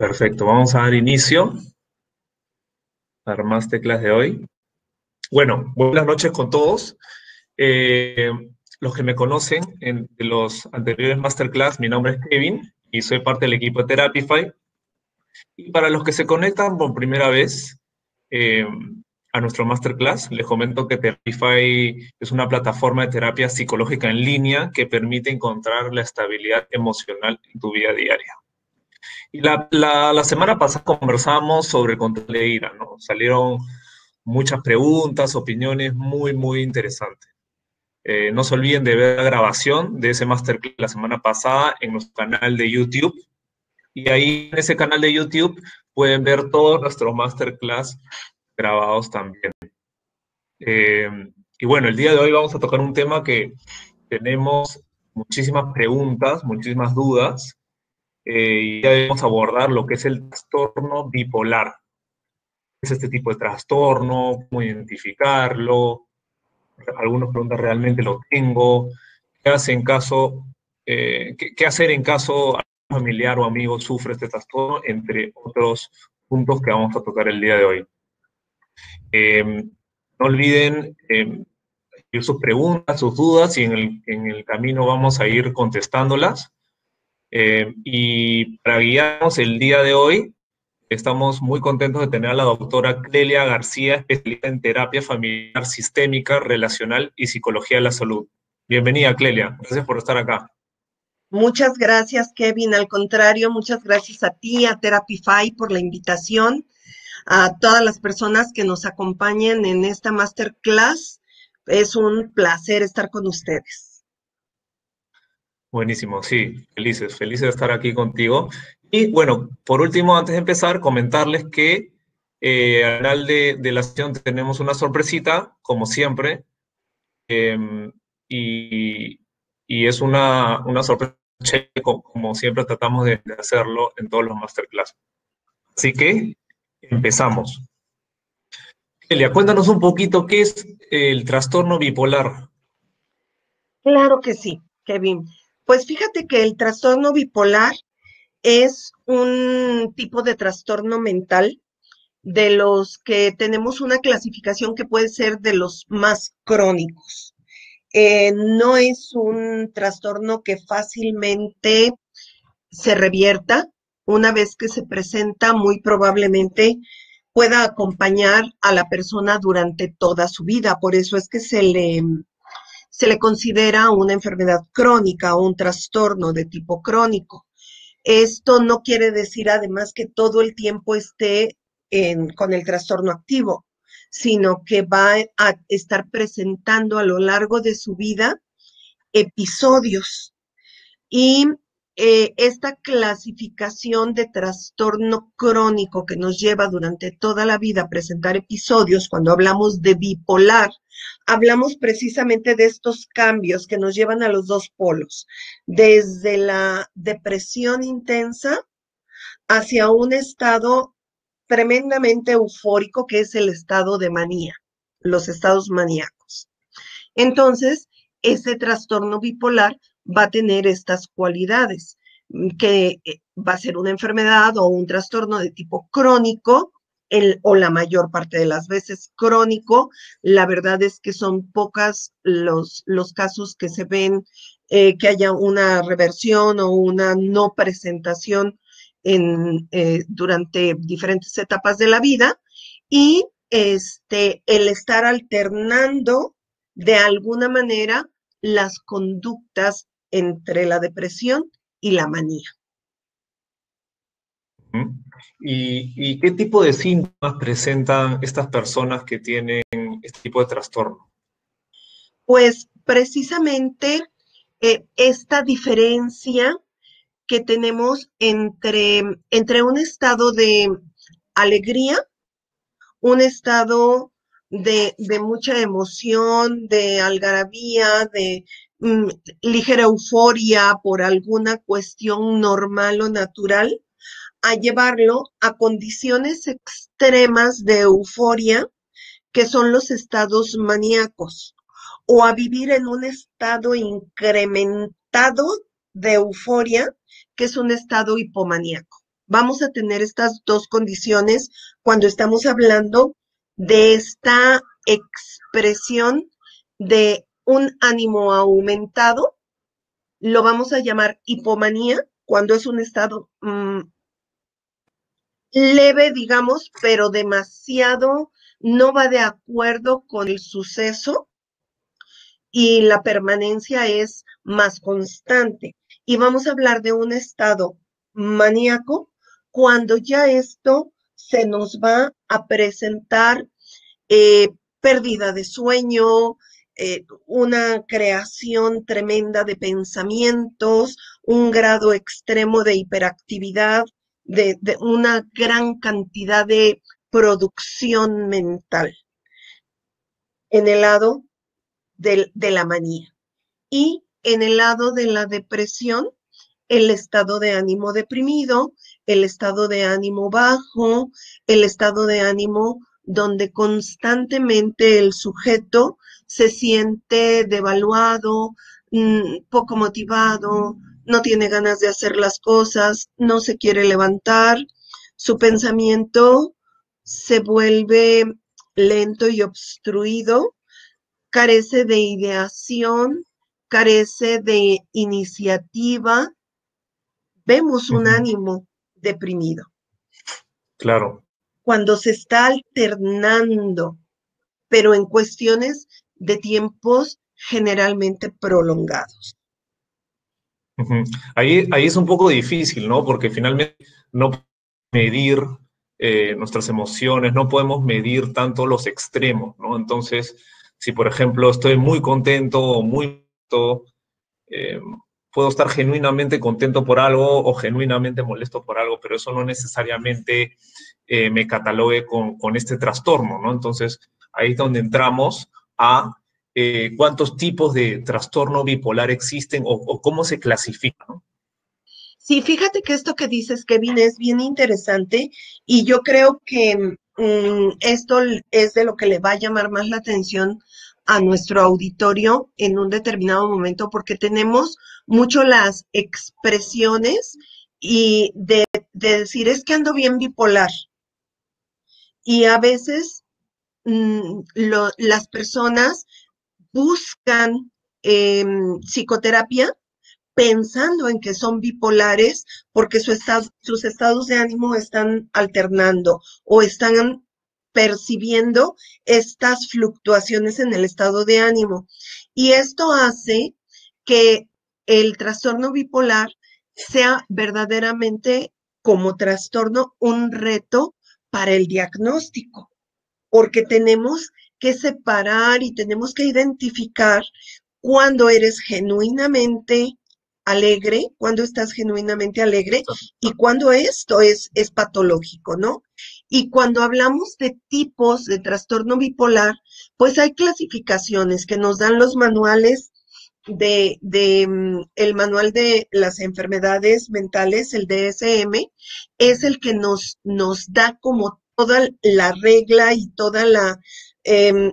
Perfecto, vamos a dar inicio a las más teclas de hoy. Bueno, buenas noches con todos. Eh, los que me conocen de los anteriores masterclass, mi nombre es Kevin y soy parte del equipo de Therapify. Y para los que se conectan por primera vez eh, a nuestro masterclass, les comento que Therapify es una plataforma de terapia psicológica en línea que permite encontrar la estabilidad emocional en tu vida diaria. Y la semana pasada conversamos sobre el control de ira, ¿no? Salieron muchas preguntas, opiniones muy interesantes. No se olviden de ver la grabación de ese masterclass la semana pasada en nuestro canal de YouTube. Y ahí en ese canal de YouTube pueden ver todos nuestros masterclass grabados también. Eh, y bueno, el día de hoy vamos a tocar un tema que tenemos muchísimas preguntas, muchísimas dudas, y ya debemos abordar lo que es el trastorno bipolar. ¿Qué es este tipo de trastorno? ¿Cómo identificarlo? Algunos preguntan, ¿realmente lo tengo? ¿Qué hace en caso, qué hacer en caso un familiar o amigo sufre este trastorno? Entre otros puntos que vamos a tocar el día de hoy. No olviden escribir sus preguntas, sus dudas, y en el camino vamos a ir contestándolas. Y para guiarnos el día de hoy, estamos muy contentos de tener a la doctora Clelia García, especialista en terapia familiar sistémica, relacional y psicología de la salud. Bienvenida, Clelia. Gracias por estar acá. Muchas gracias, Kevin. Al contrario, muchas gracias a ti, a Therapify, por la invitación, a todas las personas que nos acompañen en esta masterclass. Es un placer estar con ustedes. Buenísimo, sí, felices de estar aquí contigo. Y bueno, por último, antes de empezar, comentarles que al final de la sesión tenemos una sorpresita, como siempre, eh, y, y es una sorpresa, como siempre tratamos de hacerlo en todos los masterclass. Así que empezamos. Elia, cuéntanos un poquito qué es el trastorno bipolar. Claro que sí, Kevin. Pues fíjate que el trastorno bipolar es un tipo de trastorno mental de los que tenemos una clasificación que puede ser de los más crónicos. No es un trastorno que fácilmente se revierta. Una vez que se presenta, muy probablemente pueda acompañar a la persona durante toda su vida. Por eso es que se le considera una enfermedad crónica o un trastorno de tipo crónico. Esto no quiere decir además que todo el tiempo esté con el trastorno activo, sino que va a estar presentando a lo largo de su vida episodios. Y esta clasificación de trastorno crónico que nos lleva durante toda la vida a presentar episodios, cuando hablamos de bipolar, hablamos precisamente de estos cambios que nos llevan a los dos polos, desde la depresión intensa hacia un estado tremendamente eufórico que es el estado de manía, los estados maníacos. Entonces, ese trastorno bipolar va a tener estas cualidades, que va a ser una enfermedad o un trastorno de tipo crónico, o la mayor parte de las veces crónico. La verdad es que son pocas los casos que se ven, que haya una reversión o una no presentación durante diferentes etapas de la vida. Y el estar alternando de alguna manera las conductas entre la depresión y la manía. ¿Y qué tipo de síntomas presentan estas personas que tienen este tipo de trastorno? Pues precisamente esta diferencia que tenemos entre un estado de alegría, un estado de mucha emoción, de algarabía, de mm, ligera euforia por alguna cuestión normal o natural, a llevarlo a condiciones extremas de euforia, que son los estados maníacos, o a vivir en un estado incrementado de euforia, que es un estado hipomaníaco. vamos a tener estas dos condiciones cuando estamos hablando de esta expresión de un ánimo aumentado. Lo vamos a llamar hipomanía, cuando es un estado leve, digamos, pero demasiado, no va de acuerdo con el suceso y la permanencia es más constante. Y vamos a hablar de un estado maníaco cuando ya esto se nos va a presentar pérdida de sueño, una creación tremenda de pensamientos, un grado extremo de hiperactividad, de una gran cantidad de producción mental en el lado de la manía. Y en el lado de la depresión, el estado de ánimo deprimido, el estado de ánimo bajo, el estado de ánimo donde constantemente el sujeto se siente devaluado, poco motivado, no tiene ganas de hacer las cosas, no se quiere levantar, su pensamiento se vuelve lento y obstruido, carece de ideación, carece de iniciativa, vemos un Ujú. ánimo deprimido. Claro. Cuando se está alternando, pero en cuestiones de tiempos generalmente prolongados. Ujú. Ahí es un poco difícil, ¿no? Porque finalmente no podemos medir nuestras emociones, no podemos medir tanto los extremos, ¿no? Entonces, si por ejemplo estoy muy contento o muy molesto, eh, puedo estar genuinamente contento por algo o genuinamente molesto por algo, pero eso no necesariamente me catalogue con este trastorno, ¿no? Entonces, ahí es donde entramos a cuántos tipos de trastorno bipolar existen o cómo se clasifican, ¿no? Sí, fíjate que esto que dices, Kevin, es bien interesante y yo creo que esto es de lo que le va a llamar más la atención a nuestro auditorio en un determinado momento, porque tenemos mucho las expresiones y de decir es que ando bien bipolar y a veces las personas buscan psicoterapia pensando en que son bipolares porque sus estados de ánimo están alternando o están percibiendo estas fluctuaciones en el estado de ánimo. Y esto hace que el trastorno bipolar sea verdaderamente como trastorno un reto para el diagnóstico, porque tenemos que separar y tenemos que identificar cuando eres genuinamente alegre, cuando estás genuinamente alegre y cuando esto es patológico, ¿no? Y cuando hablamos de tipos de trastorno bipolar, pues hay clasificaciones que nos dan los manuales el manual de las enfermedades mentales, el DSM, es el que nos da como toda la regla y toda la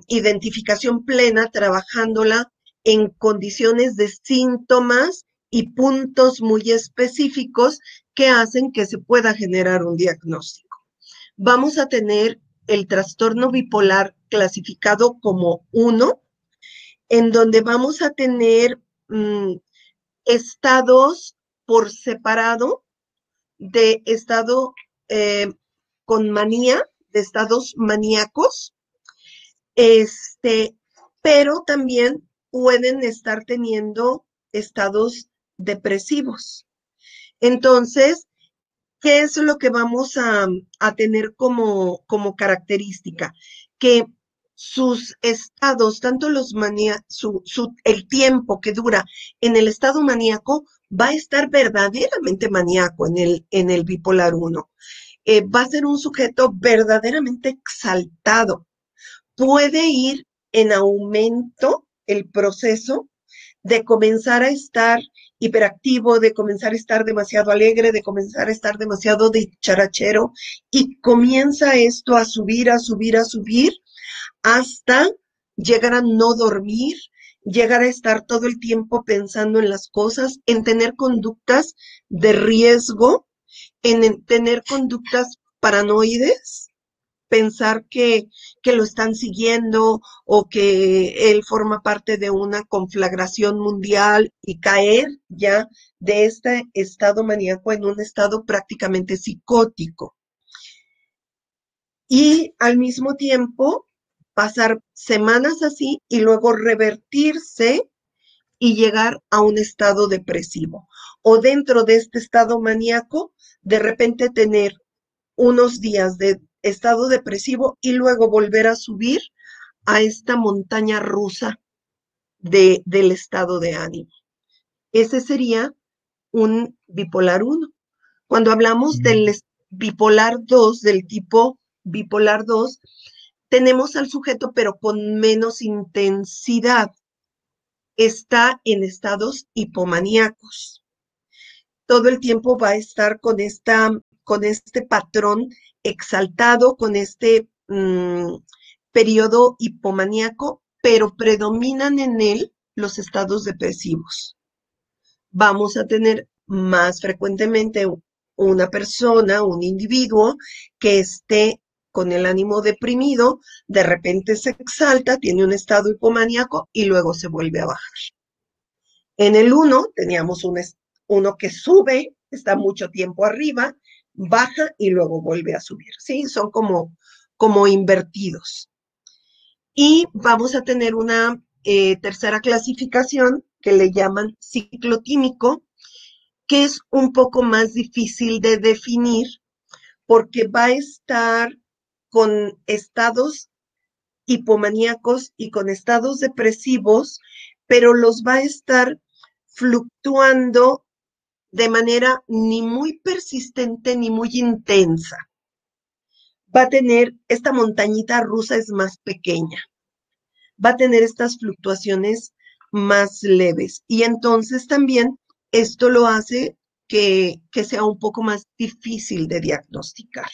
identificación plena, trabajándola en condiciones de síntomas y puntos muy específicos que hacen que se pueda generar un diagnóstico. Vamos a tener el trastorno bipolar clasificado como 1, en donde vamos a tener estados por separado de estado eh, con manía, de estados maníacos, pero también pueden estar teniendo estados depresivos. Entonces, ¿qué es lo que vamos a tener como característica? Que sus estados, tanto el tiempo que dura en el estado maníaco, va a estar verdaderamente maníaco en el bipolar 1. Va a ser un sujeto verdaderamente exaltado. Puede ir en aumento el proceso de comenzar a estar hiperactivo, de comenzar a estar demasiado alegre, de comenzar a estar demasiado dicharachero, y comienza esto a subir, a subir, a subir, hasta llegar a no dormir, llegar a estar todo el tiempo pensando en las cosas, en tener conductas de riesgo en tener conductas paranoides, pensar que lo están siguiendo o que él forma parte de una conflagración mundial y caer ya de este estado maníaco en un estado prácticamente psicótico. Y al mismo tiempo pasar semanas así y luego revertirse y llegar a un estado depresivo. O dentro de este estado maníaco, de repente tener unos días de estado depresivo y luego volver a subir a esta montaña rusa del estado de ánimo. Ese sería un bipolar 1. Cuando hablamos del bipolar 2, del tipo bipolar 2, tenemos al sujeto pero con menos intensidad. Está en estados hipomaníacos. Todo el tiempo va a estar con este patrón exaltado, con este periodo hipomaníaco, pero predominan en él los estados depresivos. Vamos a tener más frecuentemente una persona, un individuo que esté con el ánimo deprimido, de repente se exalta, tiene un estado hipomaníaco y luego se vuelve a bajar. En el 1 teníamos uno que sube, está mucho tiempo arriba, baja y luego vuelve a subir, ¿sí? Son como invertidos. Y vamos a tener una tercera clasificación que le llaman ciclotímico, que es un poco más difícil de definir porque va a estar con estados hipomaníacos y con estados depresivos, pero los va a estar fluctuando de manera ni muy persistente ni muy intensa. Va a tener, esta montañita rusa es más pequeña, va a tener estas fluctuaciones más leves y entonces también esto lo hace que sea un poco más difícil de diagnosticar.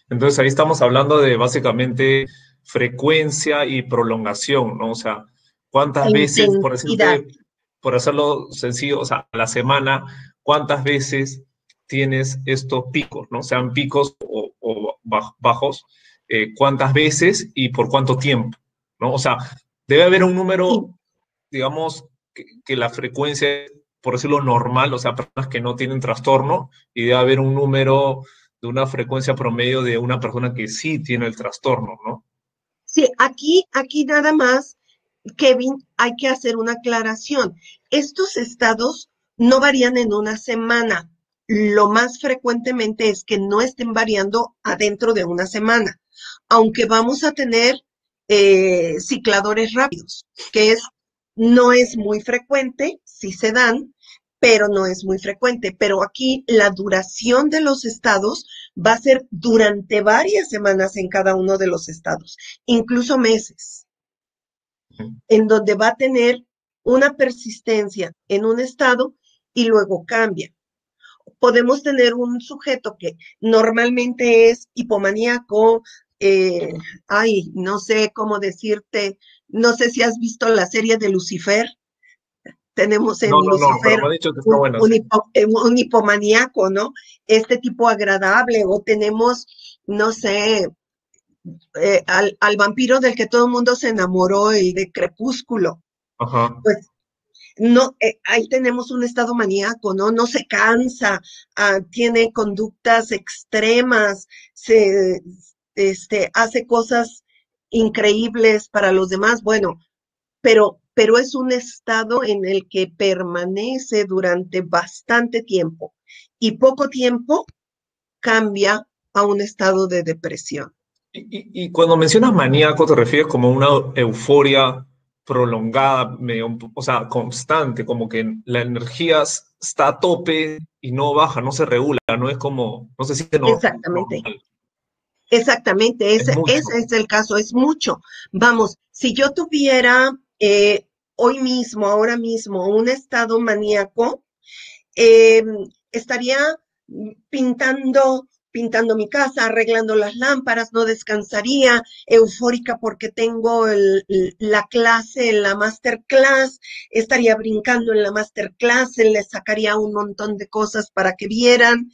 Entonces ahí estamos hablando de básicamente frecuencia y prolongación, ¿no? O sea, cuántas veces, por Intensidad. decirte, por hacerlo sencillo, o sea, a la semana, cuántas veces tienes estos picos, ¿no? Sean picos o bajos, cuántas veces y por cuánto tiempo, ¿no? O sea, debe haber un número, Sí. digamos, que la frecuencia, por decirlo normal, o sea, personas que no tienen trastorno, y debe haber un número de una frecuencia promedio de una persona que sí tiene el trastorno, ¿no? Sí, aquí nada más, Kevin, hay que hacer una aclaración. Estos estados no varían en una semana. Lo más frecuentemente es que no estén variando adentro de una semana, aunque vamos a tener cicladores rápidos, no es muy frecuente, sí se dan, pero no es muy frecuente. Pero aquí la duración de los estados va a ser durante varias semanas en cada uno de los estados, incluso meses, en donde va a tener una persistencia en un estado y luego cambia. Podemos tener un sujeto que normalmente es hipomaníaco, no sé cómo decirte, no sé si has visto la serie de Lucifer. Tenemos en No, pero Lucifer me han dicho que está buena, sí. un hipomaníaco, ¿no? Este tipo agradable, o tenemos, no sé, al vampiro del que todo el mundo se enamoró, el de Crepúsculo. Ajá. Pues no, ahí tenemos un estado maníaco, ¿no? No se cansa, tiene conductas extremas, hace cosas increíbles para los demás. Bueno, pero es un estado en el que permanece durante bastante tiempo y poco tiempo cambia a un estado de depresión. Y cuando mencionas maníaco, ¿te refieres como una euforia prolongada, medio, o sea, constante, como que la energía está a tope y no baja, no se regula, no es como, no se siente Exactamente, normal, exactamente, es ese mucho. es el caso, es mucho. Vamos, si yo tuviera hoy mismo, ahora mismo, un estado maníaco, eh, estaría pintando pintando mi casa, arreglando las lámparas, no descansaría, eufórica porque tengo la clase, la masterclass, estaría brincando en la masterclass, les sacaría un montón de cosas para que vieran,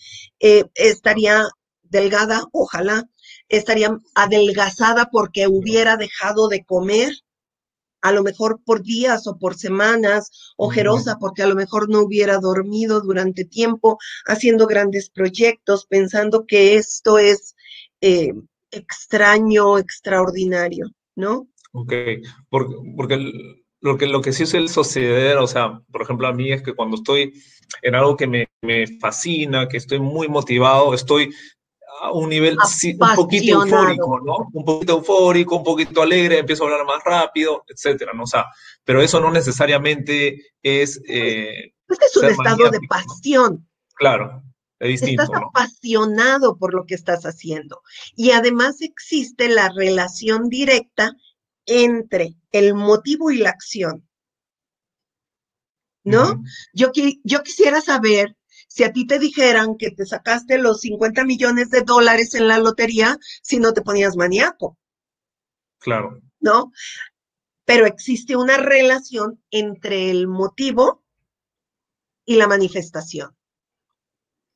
estaría delgada, ojalá, estaría adelgazada porque hubiera dejado de comer, a lo mejor por días o por semanas, Ujú. ojerosa porque a lo mejor no hubiera dormido durante tiempo, haciendo grandes proyectos, pensando que esto es eh, extraño, extraordinario, ¿no? Ok, porque lo que sí es el suceder, o sea, por ejemplo, a mí es que cuando estoy en algo que me fascina, que estoy muy motivado, estoy a un nivel sí, un poquito Apasionado. eufórico, ¿no? Un poquito eufórico, un poquito alegre, empiezo a hablar más rápido, etcétera, ¿no? O sea, pero eso no necesariamente es Pues, este es un ser estado de maniático, ¿no? pasión. Claro, es Estás distinto, ¿no? apasionado por lo que estás haciendo. Y además existe la relación directa entre el motivo y la acción. ¿No? Ujú. Yo quisiera saber si a ti te dijeran que te sacaste los 50 millones de dólares en la lotería, si no te ponías maníaco, Claro, ¿no? Pero existe una relación entre el motivo y la manifestación.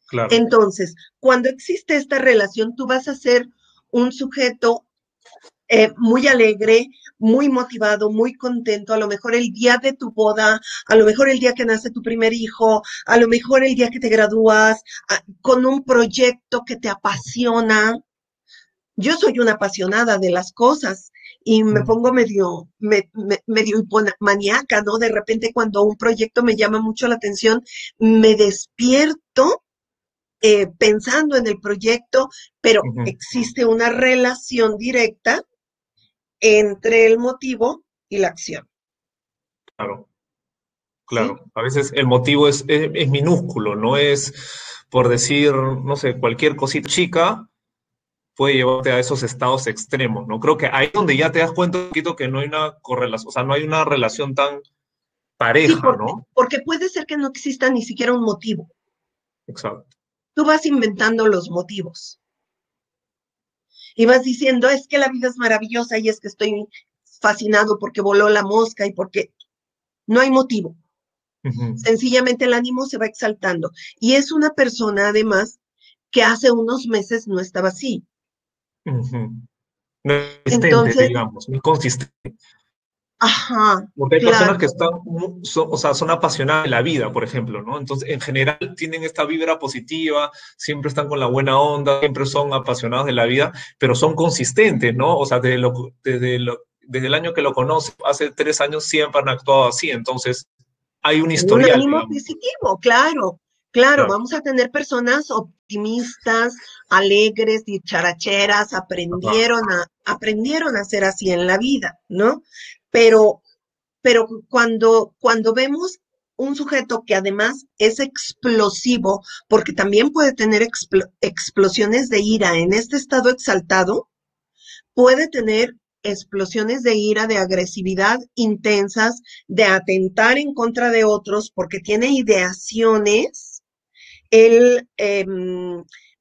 claro. Entonces, cuando existe esta relación, tú vas a ser un sujeto muy alegre, muy motivado, muy contento, a lo mejor el día de tu boda, a lo mejor el día que nace tu primer hijo, a lo mejor el día que te gradúas, con un proyecto que te apasiona. Yo soy una apasionada de las cosas y me Mm, pongo medio hipomaníaca, ¿no? De repente cuando un proyecto me llama mucho la atención, me despierto pensando en el proyecto, pero ujú. existe una relación directa entre el motivo y la acción, Claro. ¿sí? Claro, a veces el motivo es minúsculo, no es por decir, no sé, cualquier cosita chica puede llevarte a esos estados extremos, ¿no? Creo que ahí es donde ya te das cuenta un poquito que no hay una correlación, o sea, no hay una relación tan Sí, pareja, ¿no? porque puede ser que no exista ni siquiera un motivo. Exacto. Tú vas inventando los motivos y vas diciendo, es que la vida es maravillosa y es que estoy fascinado porque voló la mosca y porque no hay motivo. Ujú, Sencillamente el ánimo se va exaltando. Y es una persona, además, que hace unos meses no estaba así. ujú. No es consistente, Entonces, digamos, no es consistente. ajá, Porque hay personas claro, que están, o sea, son apasionadas de la vida, por ejemplo, ¿no? Entonces, en general, tienen esta vibra positiva, siempre están con la buena onda, siempre son apasionados de la vida, pero son consistentes, ¿no? O sea, desde el año que lo conozco, hace 3 años, siempre han actuado así. Entonces, hay un un historial, ánimo digamos. positivo, claro, claro, Claro. vamos a tener personas optimistas, alegres, dicharacheras, Ajá. aprendieron a ser así en la vida, ¿no? Pero, pero cuando vemos un sujeto que además es explosivo, porque también puede tener explosiones de ira en este estado exaltado, puede tener explosiones de ira, de agresividad intensas, de atentar en contra de otros, porque tiene ideaciones. Él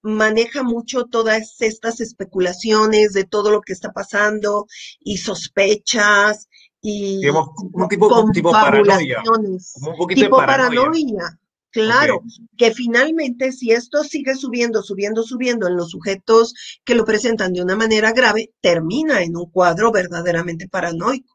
maneja mucho todas estas especulaciones de todo lo que está pasando y sospechas y Digamos, un tipo paranoia, confabulaciones, como un poquito de tipo paranoia. paranoia. Ok. Claro, que finalmente si esto sigue subiendo, subiendo, subiendo en los sujetos que lo presentan de una manera grave, termina en un cuadro verdaderamente paranoico.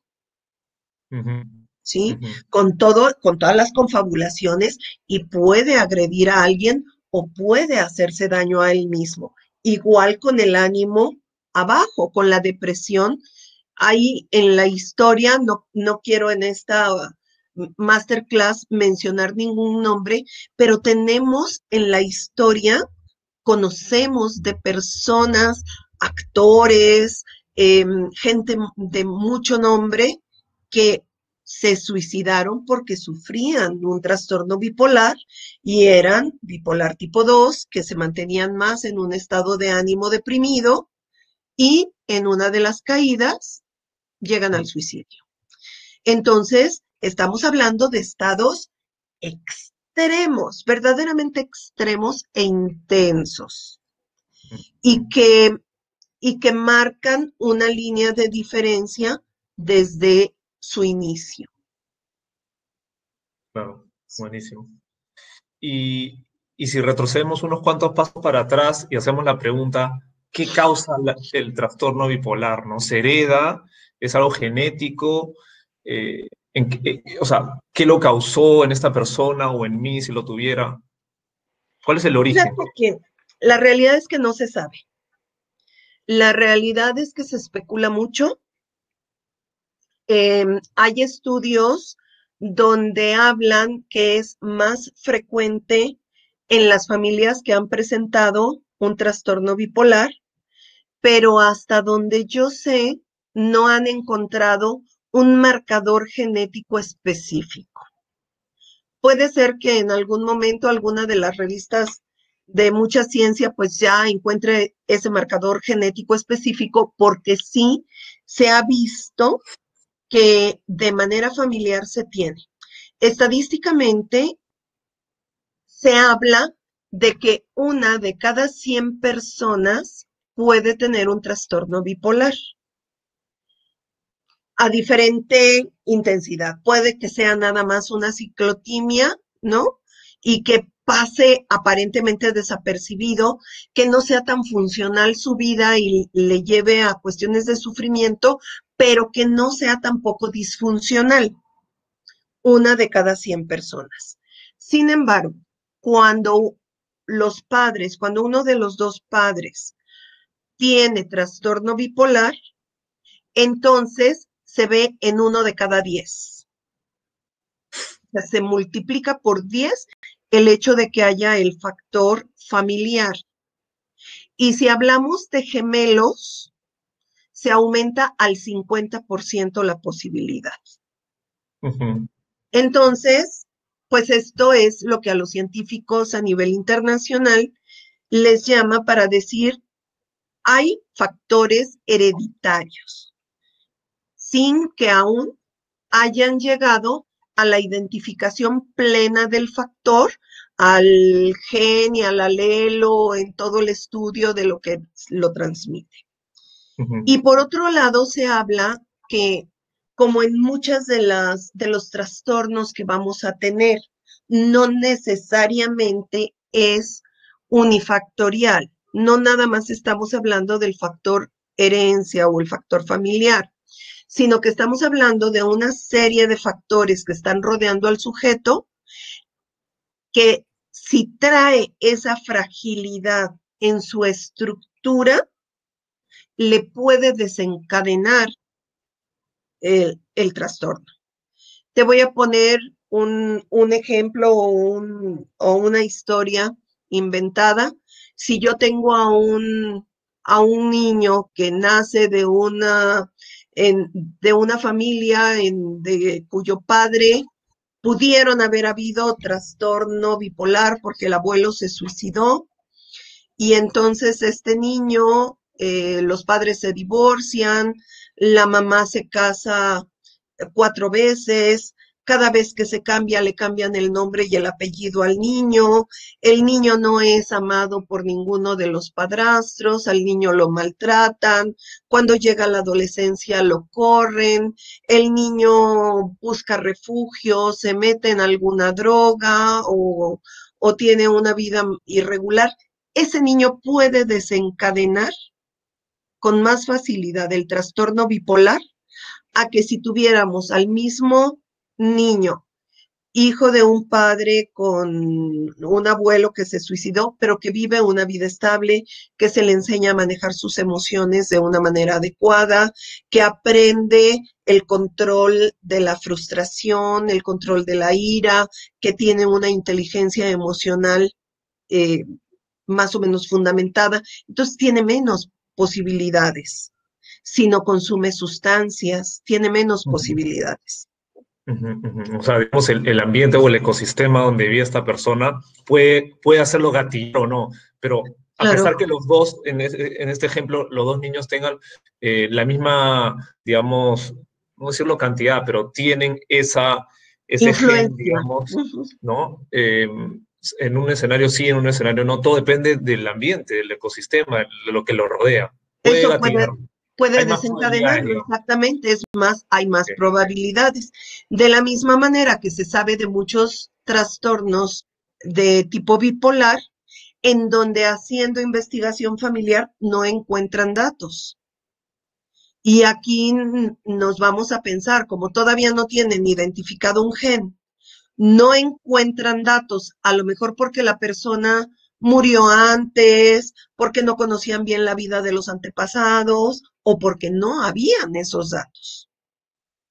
Ujú, ¿Sí? ujú. Con todo, con todas las confabulaciones y puede agredir a alguien o puede hacerse daño a él mismo. Igual con el ánimo abajo, con la depresión. Hay en la historia, no quiero en esta masterclass mencionar ningún nombre, pero tenemos en la historia, conocemos de personas, actores, gente de mucho nombre que se suicidaron porque sufrían un trastorno bipolar y eran bipolar tipo 2 que se mantenían más en un estado de ánimo deprimido y en una de las caídas llegan al suicidio. Entonces, estamos hablando de estados extremos, verdaderamente extremos e intensos. y que, y que marcan una línea de diferencia desde su inicio. Claro, buenísimo. Y si retrocedemos unos cuantos pasos para atrás y hacemos la pregunta, ¿qué causa el trastorno bipolar? ¿No? ¿Se hereda? ¿Es algo genético? O sea, ¿qué lo causó en esta persona o en mí si lo tuviera? ¿Cuál es el origen? Fíjate que la realidad es que no se sabe. La realidad es que se especula mucho. Hay estudios donde hablan que es más frecuente en las familias que han presentado un trastorno bipolar, pero hasta donde yo sé, no han encontrado un marcador genético específico. Puede ser que en algún momento alguna de las revistas de mucha ciencia pues ya encuentre ese marcador genético específico, porque sí se ha visto que de manera familiar se tiene. Estadísticamente se habla de que una de cada 100 personas puede tener un trastorno bipolar a diferente intensidad. Puede que sea nada más una ciclotimia, ¿no? Y que pase aparentemente desapercibido, que no sea tan funcional su vida y le lleve a cuestiones de sufrimiento, pero que no sea tampoco disfuncional. Una de cada 100 personas. Sin embargo, cuando cuando uno de los dos padres tiene trastorno bipolar, entonces se ve en uno de cada 10. O sea, se multiplica por 10 el hecho de que haya el factor familiar. Y si hablamos de gemelos, se aumenta al 50% la posibilidad. Ujú. Entonces, pues esto es lo que a los científicos a nivel internacional les llama para decir, hay factores hereditarios, sin que aún hayan llegado a la identificación plena del factor, al gen y al alelo, en todo el estudio de lo que lo transmite. Ujú. Y por otro lado, se habla que, como en muchas de los trastornos que vamos a tener, no necesariamente es unifactorial. No nada más estamos hablando del factor herencia o el factor familiar, sino que estamos hablando de una serie de factores que están rodeando al sujeto, que si trae esa fragilidad en su estructura, le puede desencadenar el trastorno. Te voy a poner un ejemplo o una historia inventada. Si yo tengo a un niño que nace de una familia cuyo padre pudieron haber habido trastorno bipolar porque el abuelo se suicidó, y entonces este niño, los padres se divorcian, la mamá se casa 4 veces, cada vez que se cambia le cambian el nombre y el apellido al niño, el niño no es amado por ninguno de los padrastros, al niño lo maltratan, cuando llega la adolescencia lo corren, el niño busca refugio, se mete en alguna droga o tiene una vida irregular. Ese niño puede desencadenar con más facilidad el trastorno bipolar a que si tuviéramos al mismo niño, hijo de un padre con un abuelo que se suicidó, pero que vive una vida estable, que se le enseña a manejar sus emociones de una manera adecuada, que aprende el control de la frustración, el control de la ira, que tiene una inteligencia emocional eh, más o menos fundamentada, entonces tiene menos posibilidades. Si no consume sustancias, tiene menos Ujú. posibilidades. Ujú, ujú. O sea, digamos, el ambiente o el ecosistema donde vive esta persona puede hacerlo gatillar o no, pero a Claro, pesar que los dos, en este ejemplo, los dos niños tengan la misma, digamos, no decirlo cantidad, pero tienen ese gen, influencia. digamos, Uh -huh. ¿no? en un escenario sí, en un escenario no, todo depende del ambiente, del ecosistema, de lo que lo rodea. Puede Eso gatillar, puede hay más probabilidades, desencadenarlo, digamos. exactamente, es más, hay más Ok, probabilidades. De la misma manera que se sabe de muchos trastornos de tipo bipolar, en donde haciendo investigación familiar no encuentran datos. Y aquí nos vamos a pensar, como todavía no tienen identificado un gen, no encuentran datos, a lo mejor porque la persona murió antes, porque no conocían bien la vida de los antepasados o porque no habían esos datos.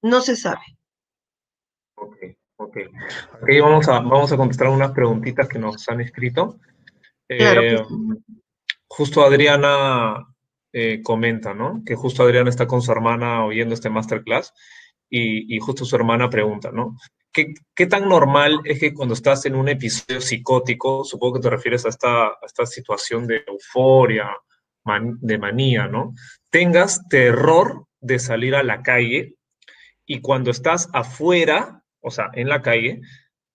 No se sabe. ok, ok. Aquí vamos a contestar unas preguntitas que nos han escrito. Claro que Eh, sí. Justo Adriana comenta, ¿no? Que justo Adriana está con su hermana oyendo este masterclass y justo su hermana pregunta, ¿no? ¿Qué tan normal es que cuando estás en un episodio psicótico, supongo que te refieres a esta situación de euforia, de manía, ¿no? Tengas terror de salir a la calle y cuando estás afuera, o sea, en la calle,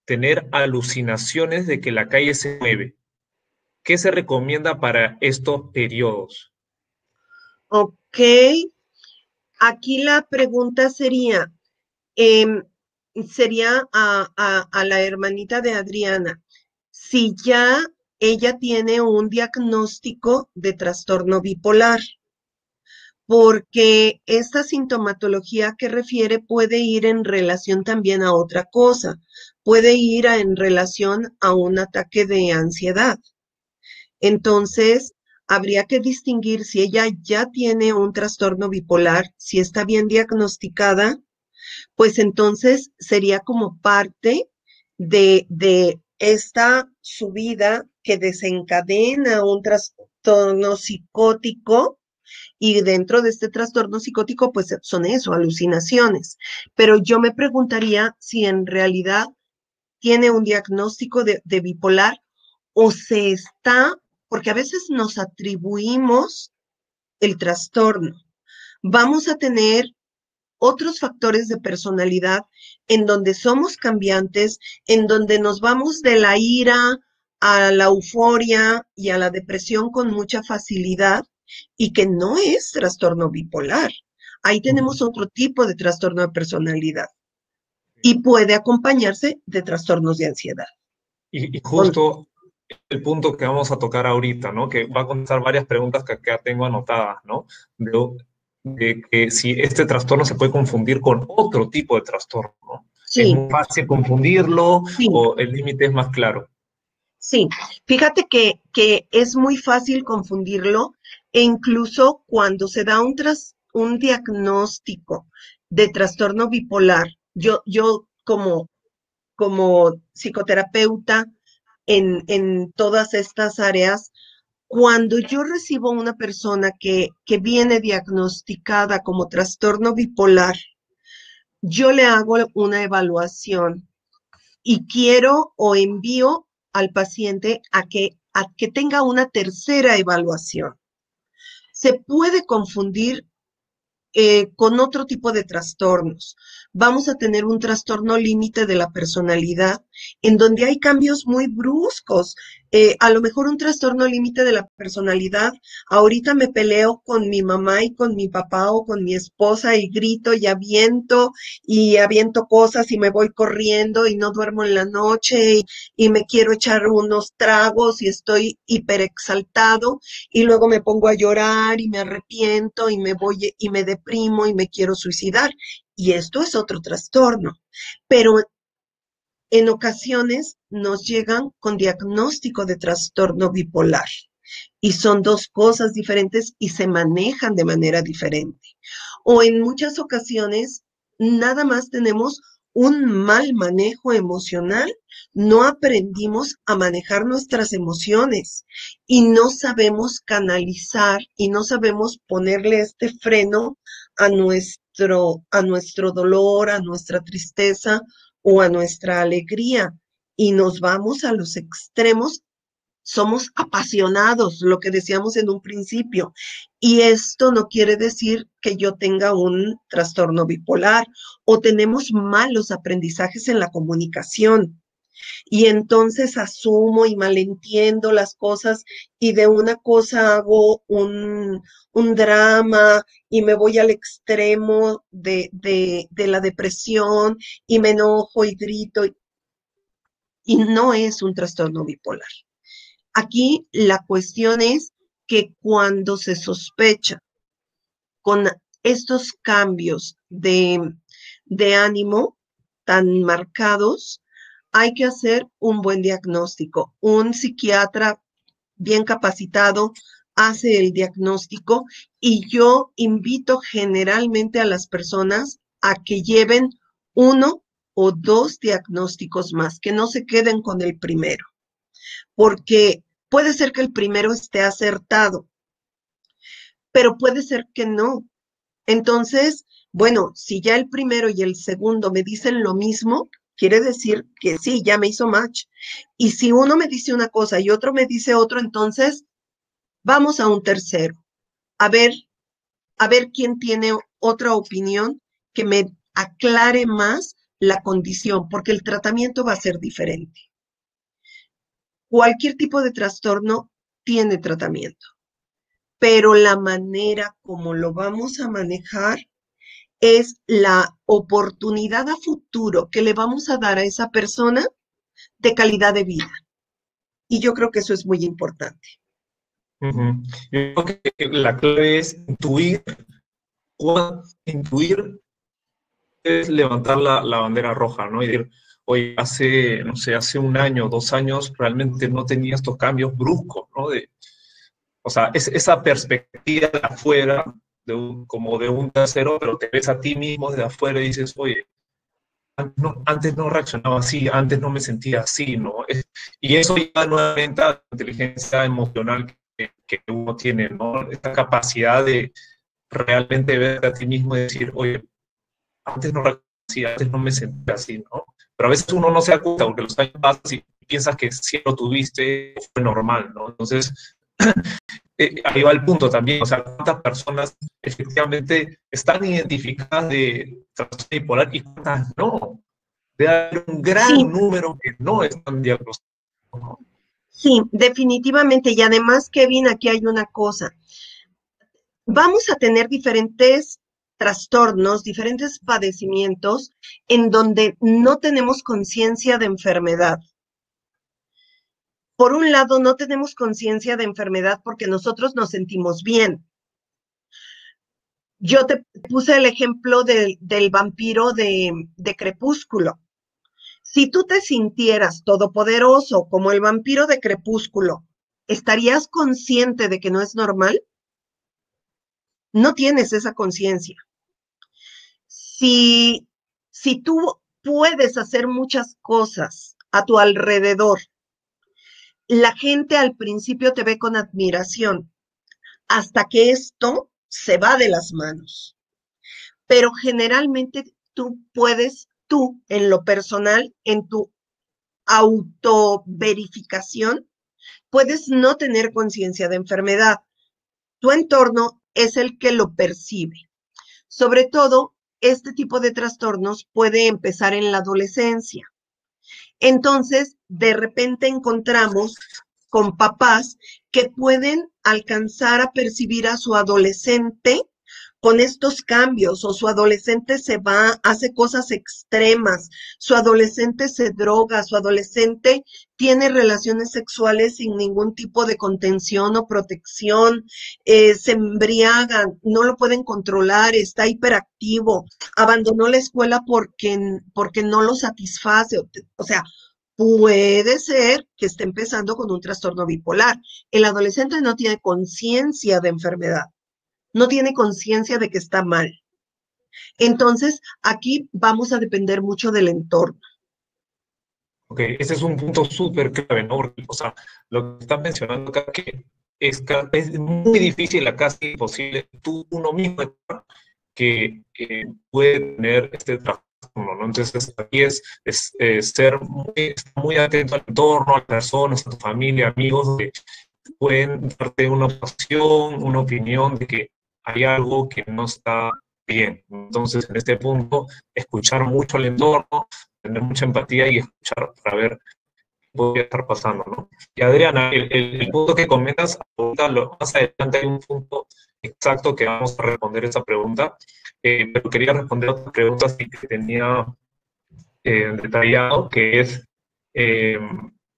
tener alucinaciones de que la calle se mueve? ¿Qué se recomienda para estos periodos? Ok, aquí la pregunta sería, em, sería a la hermanita de Adriana, si ya ella tiene un diagnóstico de trastorno bipolar, porque esta sintomatología que refiere puede ir en relación también a otra cosa, puede ir en relación a un ataque de ansiedad. Entonces, habría que distinguir si ella ya tiene un trastorno bipolar, si está bien diagnosticada, pues entonces sería como parte de esta subida que desencadena un trastorno psicótico y dentro de este trastorno psicótico, pues son eso, alucinaciones. Pero yo me preguntaría si en realidad tiene un diagnóstico de bipolar o se está, porque a veces nos atribuimos el trastorno. Vamos a tener otros factores de personalidad en donde somos cambiantes, en donde nos vamos de la ira a la euforia y a la depresión con mucha facilidad y que no es trastorno bipolar. Ahí tenemos otro tipo de trastorno de personalidad y puede acompañarse de trastornos de ansiedad. Y Con- justo el punto que vamos a tocar ahorita, ¿no? Que va a contestar varias preguntas que acá tengo anotadas, ¿no? De que si este trastorno se puede confundir con otro tipo de trastorno, ¿no? ¿Es sí, muy fácil confundirlo sí, o el límite es más claro? sí. Fíjate que es muy fácil confundirlo e incluso cuando se da un diagnóstico de trastorno bipolar, yo como psicoterapeuta en todas estas áreas, cuando yo recibo una persona que viene diagnosticada como trastorno bipolar, yo le hago una evaluación y quiero o envío al paciente a que tenga una tercera evaluación. Se puede confundir con otro tipo de trastornos. Vamos a tener un trastorno límite de la personalidad en donde hay cambios muy bruscos. A lo mejor un trastorno límite de la personalidad. Ahorita me peleo con mi mamá y con mi papá o con mi esposa y grito y aviento cosas y me voy corriendo y no duermo en la noche y me quiero echar unos tragos y estoy hiperexaltado y luego me pongo a llorar y me arrepiento y me voy y me deprimo y me quiero suicidar. Y esto es otro trastorno. Pero en ocasiones nos llegan con diagnóstico de trastorno bipolar y son dos cosas diferentes y se manejan de manera diferente. O en muchas ocasiones nada más tenemos un mal manejo emocional, no aprendimos a manejar nuestras emociones y no sabemos canalizar y no sabemos ponerle este freno a nuestro dolor, a nuestra tristeza o a nuestra alegría y nos vamos a los extremos, somos apasionados, lo que decíamos en un principio. Y esto no quiere decir que yo tenga un trastorno bipolar o tenemos malos aprendizajes en la comunicación. Y entonces asumo y malentiendo las cosas y de una cosa hago un drama y me voy al extremo de la depresión y me enojo y grito y no es un trastorno bipolar. Aquí la cuestión es que cuando se sospecha con estos cambios de ánimo tan marcados, hay que hacer un buen diagnóstico. Un psiquiatra bien capacitado hace el diagnóstico y yo invito generalmente a las personas a que lleven uno o dos diagnósticos más, que no se queden con el primero, porque puede ser que el primero esté acertado, pero puede ser que no. Entonces, bueno, si ya el primero y el segundo me dicen lo mismo, quiere decir que sí, ya me hizo match. Y si uno me dice una cosa y otro me dice otro, entonces vamos a un tercero, a ver, a ver quién tiene otra opinión que me aclare más la condición, porque el tratamiento va a ser diferente. Cualquier tipo de trastorno tiene tratamiento, pero la manera como lo vamos a manejar es la oportunidad a futuro que le vamos a dar a esa persona de calidad de vida. Y yo creo que eso es muy importante. Ujú. Yo creo que la clave es intuir es levantar la bandera roja, ¿no? Y decir, oye, hace, no sé, hace un año, 2 años, realmente no tenía estos cambios bruscos, ¿no? O sea, es esa perspectiva de afuera, como de un tercero, pero te ves a ti mismo desde afuera y dices, oye, antes no reaccionaba así, antes no me sentía así, ¿no? Y eso ya nuevamente a la inteligencia emocional que uno tiene, ¿no? Esta capacidad de realmente ver a ti mismo y decir, oye, antes no reaccionaba así, antes no me sentía así, ¿no? Pero a veces uno no se da cuenta porque los años pasan y piensas que si lo tuviste fue normal, ¿no? Entonces, ahí va el punto también, o sea, cuántas personas efectivamente están identificadas de trastorno bipolar y cuántas no. Debe haber un gran Sí, número que no están diagnosticados, ¿no? sí, definitivamente. Y además, Kevin, aquí hay una cosa. Vamos a tener diferentes trastornos, diferentes padecimientos en donde no tenemos conciencia de enfermedad. Por un lado, no tenemos conciencia de enfermedad porque nosotros nos sentimos bien. Yo te puse el ejemplo del vampiro de Crepúsculo. Si tú te sintieras todopoderoso como el vampiro de Crepúsculo, ¿estarías consciente de que no es normal? No tienes esa conciencia. Si, si tú puedes hacer muchas cosas a tu alrededor, la gente al principio te ve con admiración, hasta que esto se va de las manos. Pero generalmente tú en lo personal, en tu autoverificación, puedes no tener conciencia de enfermedad. Tu entorno es el que lo percibe. Sobre todo, este tipo de trastornos puede empezar en la adolescencia. Entonces, de repente encontramos con papás que pueden alcanzar a percibir a su adolescente con estos cambios, o su adolescente se va, hace cosas extremas, su adolescente se droga, su adolescente tiene relaciones sexuales sin ningún tipo de contención o protección, se embriagan, no lo pueden controlar, está hiperactivo, abandonó la escuela porque no lo satisface, o sea, puede ser que esté empezando con un trastorno bipolar. El adolescente no tiene conciencia de enfermedad, no tiene conciencia de que está mal. Entonces, aquí vamos a depender mucho del entorno. Ok, ese es un punto súper clave, ¿no? Porque, o sea, lo que estás mencionando acá que es muy difícil, a casi imposible, tú uno mismo que puede tener este trastorno, ¿no? Entonces, aquí es ser muy atento al entorno, a las personas, a tu familia, amigos, que pueden darte una opción, una opinión de que hay algo que no está bien. Entonces, en este punto, escuchar mucho al entorno, tener mucha empatía y escuchar para ver qué podría estar pasando, ¿no? Y Adriana, el punto que comentas, ahorita más adelante hay un punto exacto que vamos a responder esa pregunta, pero quería responder otra pregunta sí que tenía detallado, que es, eh,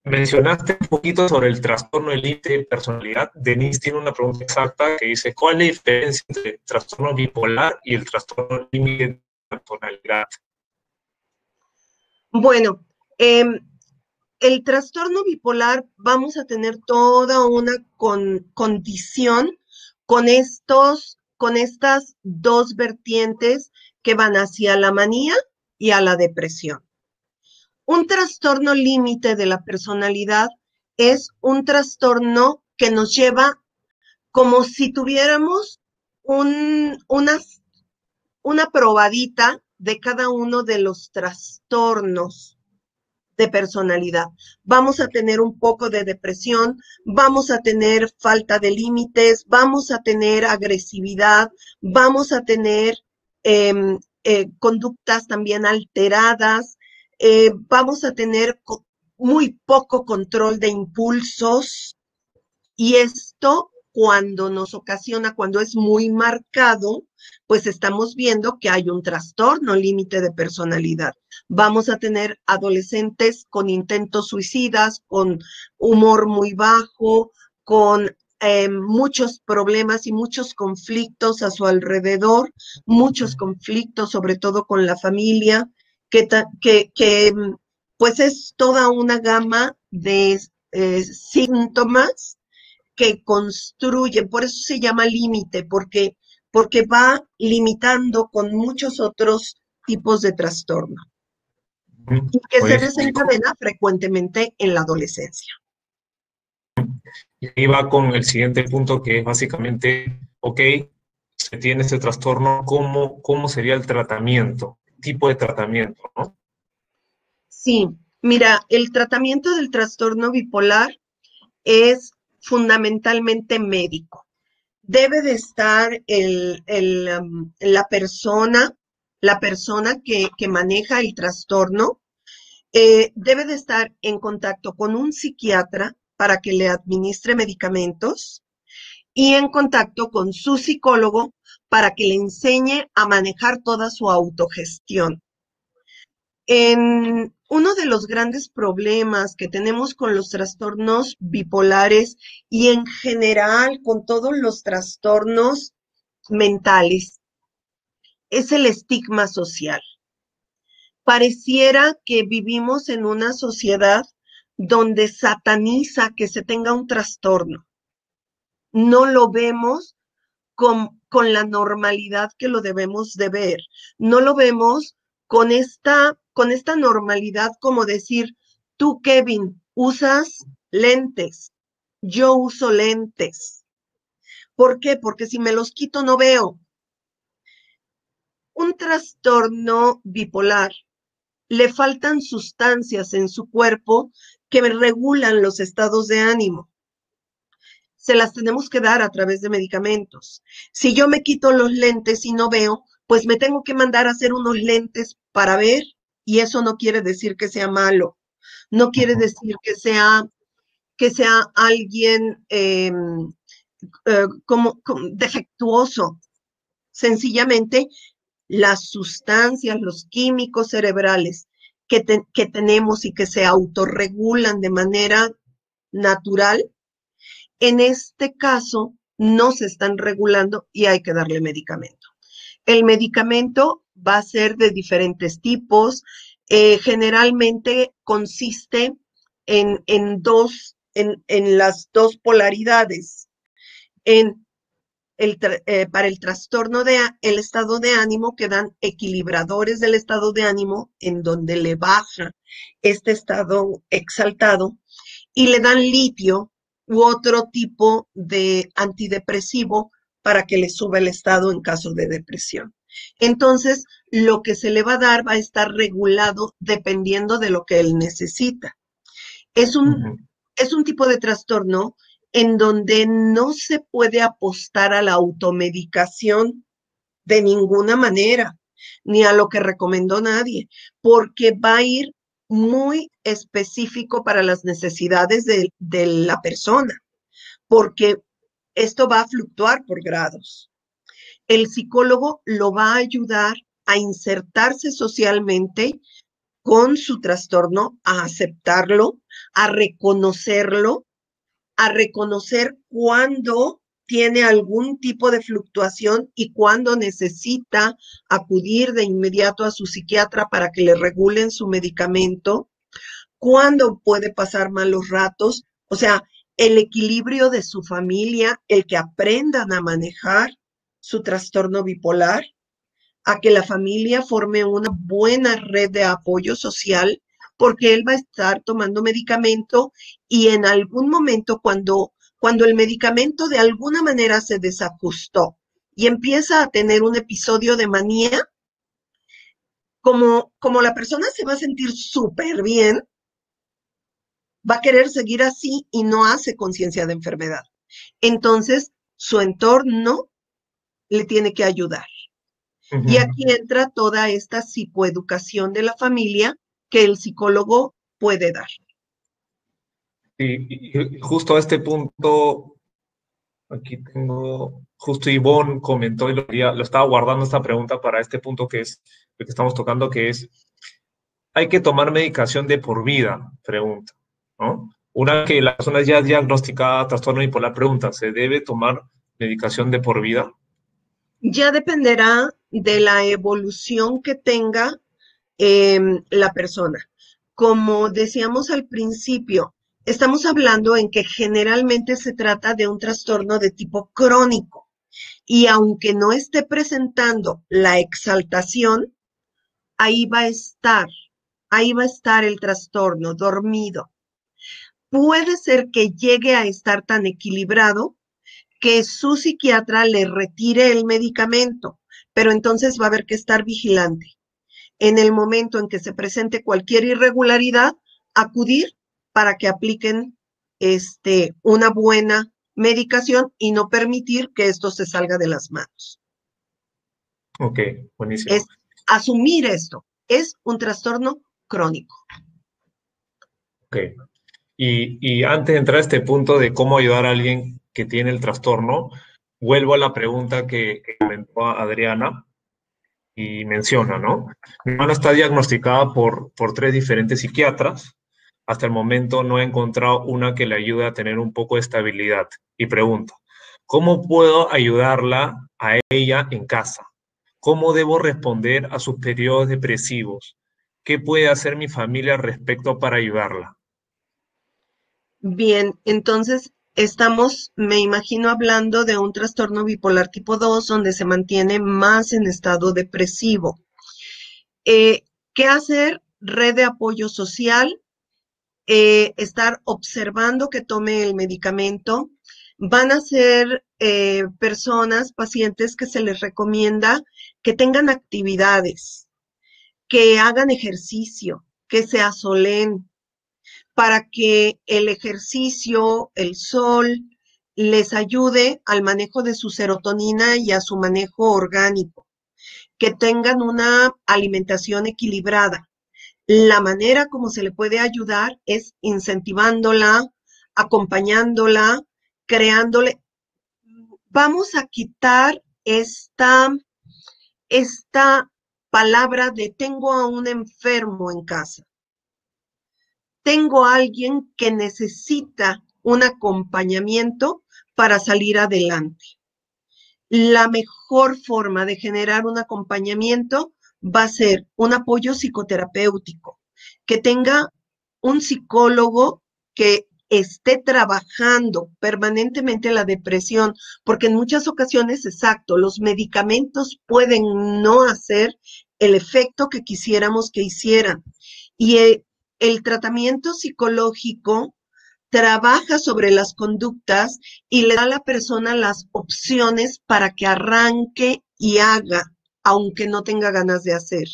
mencionaste un poquito sobre el trastorno del límite de personalidad. Denise tiene una pregunta exacta que dice, ¿cuál es la diferencia entre el trastorno bipolar y el trastorno límite de personalidad? Bueno, el trastorno bipolar vamos a tener toda una condición con estas dos vertientes que van hacia la manía y a la depresión. Un trastorno límite de la personalidad es un trastorno que nos lleva como si tuviéramos una probadita de cada uno de los trastornos de personalidad. Vamos a tener un poco de depresión, vamos a tener falta de límites, vamos a tener agresividad, vamos a tener conductas también alteradas, vamos a tener muy poco control de impulsos, y esto cuando nos ocasiona, cuando es muy marcado, pues estamos viendo que hay un trastorno límite de personalidad. Vamos a tener adolescentes con intentos suicidas, con humor muy bajo, con muchos problemas y muchos conflictos a su alrededor, muchos conflictos sobre todo con la familia, que pues es toda una gama de síntomas que construyen, por eso se llama límite, porque va limitando con muchos otros tipos de trastorno y que se Buenísimo. desencadena frecuentemente en la adolescencia. Y ahí va con el siguiente punto que es básicamente, ok, se tiene este trastorno, ¿cómo sería el tratamiento? Tipo de tratamiento, ¿no? Sí, mira, el tratamiento del trastorno bipolar es fundamentalmente médico. Debe de estar la persona que maneja el trastorno, debe de estar en contacto con un psiquiatra para que le administre medicamentos y en contacto con su psicólogo para que le enseñe a manejar toda su autogestión. En uno de los grandes problemas que tenemos con los trastornos bipolares y en general con todos los trastornos mentales es el estigma social. Pareciera que vivimos en una sociedad donde sataniza que se tenga un trastorno. No lo vemos con la normalidad que lo debemos de ver. No lo vemos con esta normalidad como decir, tú, Kevin, usas lentes, yo uso lentes. ¿Por qué? Porque si me los quito no veo. Un trastorno bipolar le faltan sustancias en su cuerpo que regulan los estados de ánimo. Se las tenemos que dar a través de medicamentos. Si yo me quito los lentes y no veo, pues me tengo que mandar a hacer unos lentes para ver, y eso no quiere decir que sea malo, no quiere decir que sea alguien como defectuoso. Sencillamente, las sustancias, los químicos cerebrales que tenemos y que se autorregulan de manera natural, en este caso no se están regulando y hay que darle medicamento. El medicamento va a ser de diferentes tipos, generalmente consiste en las dos polaridades, en para el trastorno el estado de ánimo, que dan equilibradores del estado de ánimo en donde le baja este estado exaltado y le dan litio u otro tipo de antidepresivo para que le suba el estado en caso de depresión. Entonces, lo que se le va a dar va a estar regulado dependiendo de lo que él necesita. Es un, es un tipo de trastorno en donde no se puede apostar a la automedicación. de ninguna manera, ni a lo que recomendó nadie, porque va a ir muy específico para las necesidades de la persona, porque esto va a fluctuar por grados. El psicólogo lo va a ayudar a insertarse socialmente con su trastorno, a aceptarlo, a reconocerlo, a reconocer cuándo tiene algún tipo de fluctuación y cuándo necesita acudir de inmediato a su psiquiatra para que le regulen su medicamento, cuándo puede pasar malos ratos, o sea, el equilibrio de su familia, el que aprendan a manejar su trastorno bipolar, a que la familia forme una buena red de apoyo social, porque él va a estar tomando medicamento y en algún momento cuando el medicamento de alguna manera se desajustó y empieza a tener un episodio de manía, como la persona se va a sentir súper bien, va a querer seguir así y no hace conciencia de enfermedad. Entonces, su entorno le tiene que ayudar. Y Ujú. aquí entra toda esta psicoeducación de la familia que el psicólogo puede dar. Y justo a este punto, aquí tengo, justo Ivonne comentó y lo estaba guardando esta pregunta para este punto que es el que estamos tocando, que es, ¿hay que tomar medicación de por vida? Pregunta, ¿no? Una que la persona ya diagnosticada trastorno bipolar pregunta, ¿se debe tomar medicación de por vida? Ya dependerá de la evolución que tenga la persona. Como decíamos al principio, estamos hablando en que generalmente se trata de un trastorno de tipo crónico y aunque no esté presentando la exaltación, ahí va a estar, ahí va a estar el trastorno dormido. Puede ser que llegue a estar tan equilibrado que su psiquiatra le retire el medicamento, pero entonces va a haber que estar vigilante. En el momento en que se presente cualquier irregularidad, acudir para que apliquen una buena medicación y no permitir que esto se salga de las manos. Ok, buenísimo. Es asumir esto. Es un trastorno crónico. Ok. Y antes de entrar a este punto de cómo ayudar a alguien que tiene el trastorno, vuelvo a la pregunta que comentó Adriana y menciona, ¿no? Mi hermana está diagnosticada por tres diferentes psiquiatras. Hasta el momento no he encontrado una que le ayude a tener un poco de estabilidad. Y pregunta, ¿cómo puedo ayudarla a ella en casa? ¿Cómo debo responder a sus periodos depresivos? ¿Qué puede hacer mi familia al respecto para ayudarla? Bien, entonces estamos, me imagino, hablando de un trastorno bipolar tipo 2, donde se mantiene más en estado depresivo. Eh, ¿Qué hacer? Red de apoyo social, estar observando que tome el medicamento. Van a ser personas, pacientes que se les recomienda que tengan actividades, que hagan ejercicio, que se asoleen, para que el ejercicio, el sol, les ayude al manejo de su serotonina y a su manejo orgánico, que tengan una alimentación equilibrada. La manera como se le puede ayudar es incentivándola, acompañándola, creándole. Vamos a quitar esta palabra de tengo a un enfermo en casa. Tengo a alguien que necesita un acompañamiento para salir adelante. La mejor forma de generar un acompañamiento va a ser un apoyo psicoterapéutico, que tenga un psicólogo que esté trabajando permanentemente la depresión, porque en muchas ocasiones, exacto, los medicamentos pueden no hacer el efecto que quisiéramos que hicieran. Y el tratamiento psicológico trabaja sobre las conductas y le da a la persona las opciones para que arranque y haga, aunque no tenga ganas de hacer.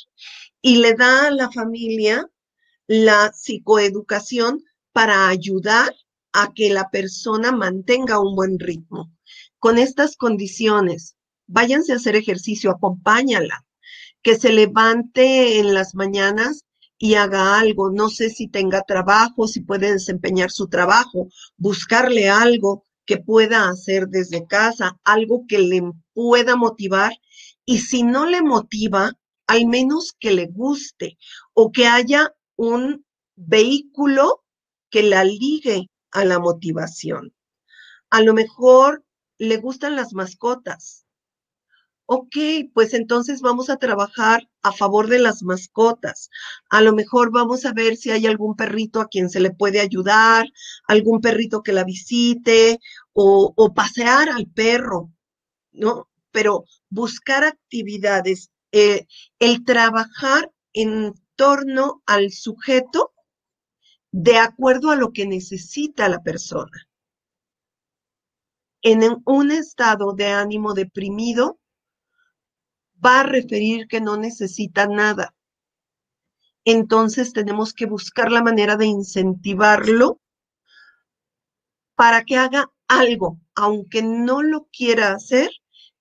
Y le da a la familia la psicoeducación para ayudar a que la persona mantenga un buen ritmo. Con estas condiciones váyanse a hacer ejercicio, acompáñala, que se levante en las mañanas y haga algo. No sé si tenga trabajo, si puede desempeñar su trabajo, buscarle algo que pueda hacer desde casa, algo que le pueda motivar. Y si no le motiva, al menos que le guste o que haya un vehículo que la ligue a la motivación. A lo mejor le gustan las mascotas. Ok, pues entonces vamos a trabajar a favor de las mascotas. A lo mejor vamos a ver si hay algún perrito a quien se le puede ayudar, algún perrito que la visite o pasear al perro, ¿no? Pero buscar actividades, el trabajar en torno al sujeto de acuerdo a lo que necesita la persona. En un estado de ánimo deprimido, va a referir que no necesita nada. Entonces tenemos que buscar la manera de incentivarlo para que haga algo, aunque no lo quiera hacer,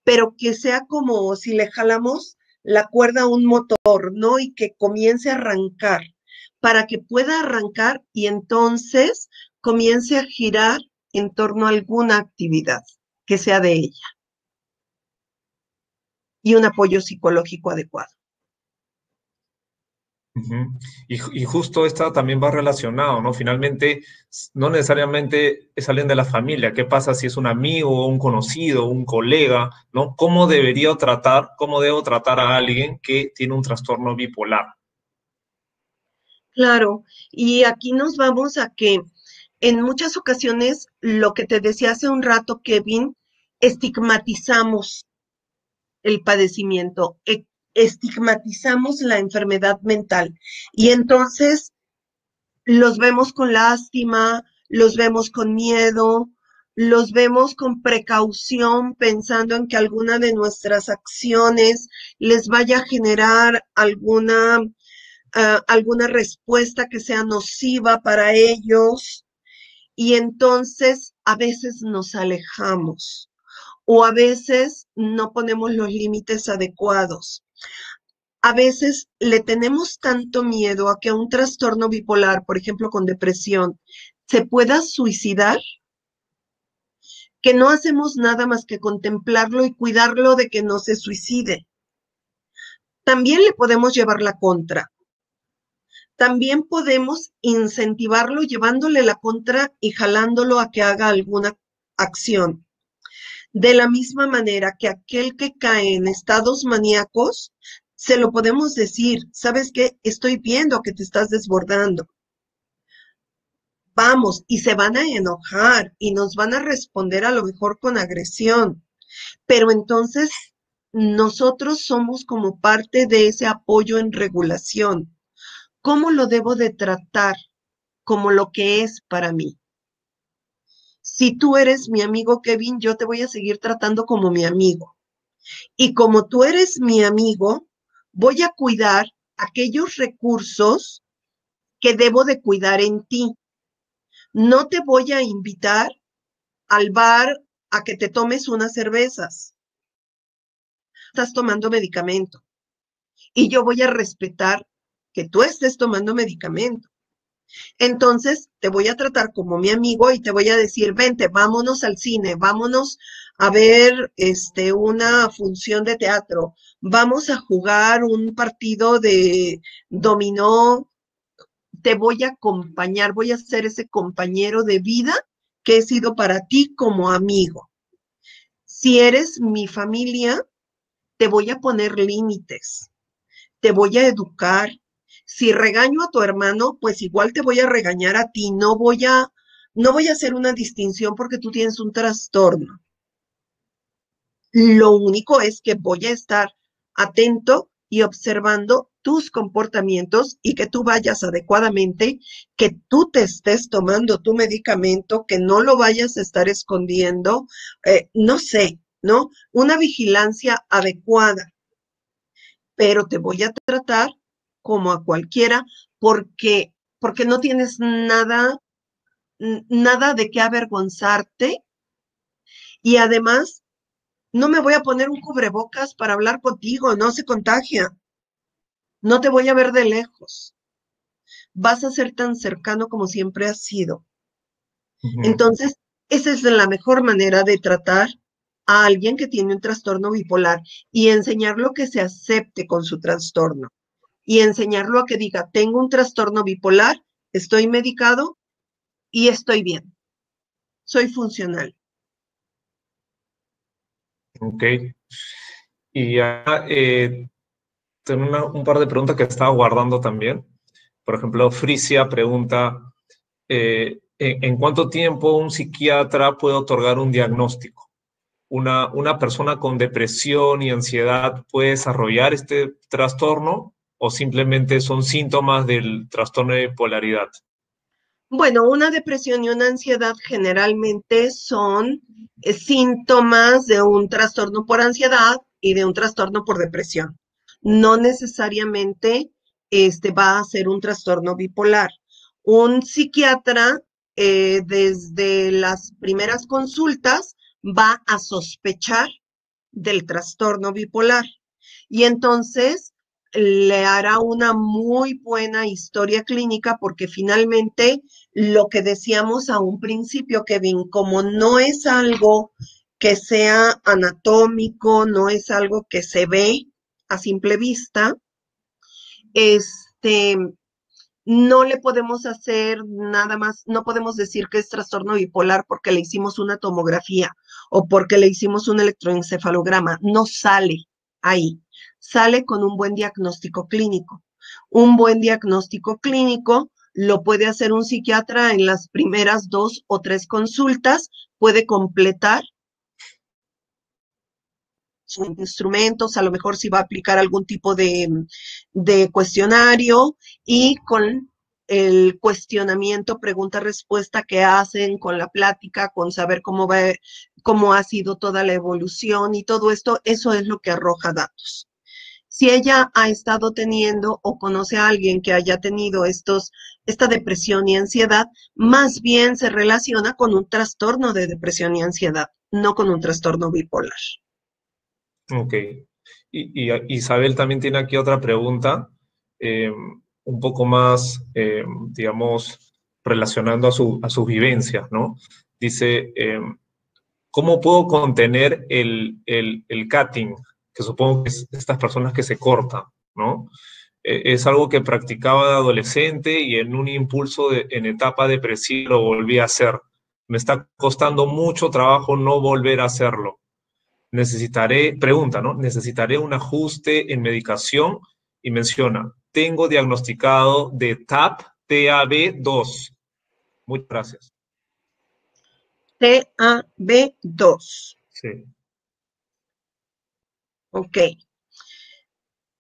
pero que sea como si le jalamos la cuerda a un motor, ¿no? Y que comience a arrancar, para que pueda arrancar y entonces comience a girar en torno a alguna actividad que sea de ella y un apoyo psicológico adecuado. Ujú. Y justo esta también va relacionado, ¿no? Finalmente, no necesariamente es alguien de la familia. ¿Qué pasa si es un amigo, un conocido, un colega, ¿no? Cómo debo tratar a alguien que tiene un trastorno bipolar? Claro, y aquí nos vamos a que en muchas ocasiones, lo que te decía hace un rato, Kevin, estigmatizamos el padecimiento, estigmatizamos la enfermedad mental y entonces los vemos con lástima, los vemos con miedo, los vemos con precaución, pensando en que alguna de nuestras acciones les vaya a generar alguna respuesta que sea nociva para ellos. Y entonces a veces nos alejamos o a veces no ponemos los límites adecuados. A veces le tenemos tanto miedo a que un trastorno bipolar, por ejemplo con depresión, se pueda suicidar, que no hacemos nada más que contemplarlo y cuidarlo de que no se suicide. También le podemos llevar la contra. También podemos incentivarlo llevándole la contra y jalándolo a que haga alguna acción. De la misma manera que aquel que cae en estados maníacos, se lo podemos decir, ¿sabes qué? Estoy viendo que te estás desbordando. Vamos, y se van a enojar y nos van a responder a lo mejor con agresión. Pero entonces nosotros somos como parte de ese apoyo en regulación. ¿Cómo lo debo de tratar? Como lo que es para mí. Si tú eres mi amigo Kevin, yo te voy a seguir tratando como mi amigo. Y como tú eres mi amigo, voy a cuidar aquellos recursos que debo de cuidar en ti. No te voy a invitar al bar a que te tomes unas cervezas. Estás tomando medicamento y yo voy a respetar que tú estés tomando medicamento. Entonces, te voy a tratar como mi amigo y te voy a decir, vente, vámonos al cine, vámonos a ver una función de teatro, vamos a jugar un partido de dominó, te voy a acompañar, voy a ser ese compañero de vida que he sido para ti como amigo. Si eres mi familia, te voy a poner límites, te voy a educar. Si regaño a tu hermano, pues igual te voy a regañar a ti. No voy a hacer una distinción porque tú tienes un trastorno. Lo único es que voy a estar atento y observando tus comportamientos y que tú vayas adecuadamente, que tú te estés tomando tu medicamento, que no lo vayas a estar escondiendo, no sé, ¿no? Una vigilancia adecuada, pero te voy a tratar como a cualquiera porque no tienes nada de qué avergonzarte y además No me voy a poner un cubrebocas para hablar contigo, no se contagia. No te voy a ver de lejos. Vas a ser tan cercano como siempre has sido. Ujú. Entonces, esa es la mejor manera de tratar a alguien que tiene un trastorno bipolar y enseñarlo que se acepte con su trastorno y enseñarlo a que diga, tengo un trastorno bipolar, estoy medicado y estoy bien, soy funcional. Ok. Y ya tengo un par de preguntas que estaba guardando también. Por ejemplo, Frisia pregunta, ¿en cuánto tiempo un psiquiatra puede otorgar un diagnóstico? ¿Una persona con depresión y ansiedad puede desarrollar este trastorno o simplemente son síntomas del trastorno de bipolaridad? Bueno, una depresión y una ansiedad generalmente son síntomas de un trastorno por ansiedad y de un trastorno por depresión. No necesariamente va a ser un trastorno bipolar. Un psiquiatra, desde las primeras consultas, va a sospechar del trastorno bipolar y entonces le hará una muy buena historia clínica porque finalmente lo que decíamos a un principio, Kevin, como no es algo que sea anatómico, no es algo que se ve a simple vista, este, no le podemos hacer nada más, no podemos decir que es trastorno bipolar porque le hicimos una tomografía o porque le hicimos un electroencefalograma. No sale ahí, sale con un buen diagnóstico clínico. Un buen diagnóstico clínico lo puede hacer un psiquiatra en las primeras 2 o 3 consultas, puede completar sus instrumentos, a lo mejor si va a aplicar algún tipo de cuestionario y con el cuestionamiento, pregunta-respuesta que hacen, con la plática, con saber cómo va, cómo ha sido toda la evolución y todo esto, eso es lo que arroja datos. Si ella ha estado teniendo o conoce a alguien que haya tenido esta depresión y ansiedad, más bien se relaciona con un trastorno de depresión y ansiedad, no con un trastorno bipolar. Ok. Isabel también tiene aquí otra pregunta, un poco más, digamos, relacionando a sus vivencias, ¿no? Dice, ¿cómo puedo contener el cutting? Que supongo que es estas personas que se cortan, ¿no? Es algo que practicaba de adolescente y en un impulso en etapa depresiva lo volví a hacer. Me está costando mucho trabajo no volver a hacerlo. Necesitaré, pregunta, ¿no? Necesitaré un ajuste en medicación y menciona, tengo diagnosticado de TAP-TAB2. Muchas gracias. TAB2. Sí. Ok.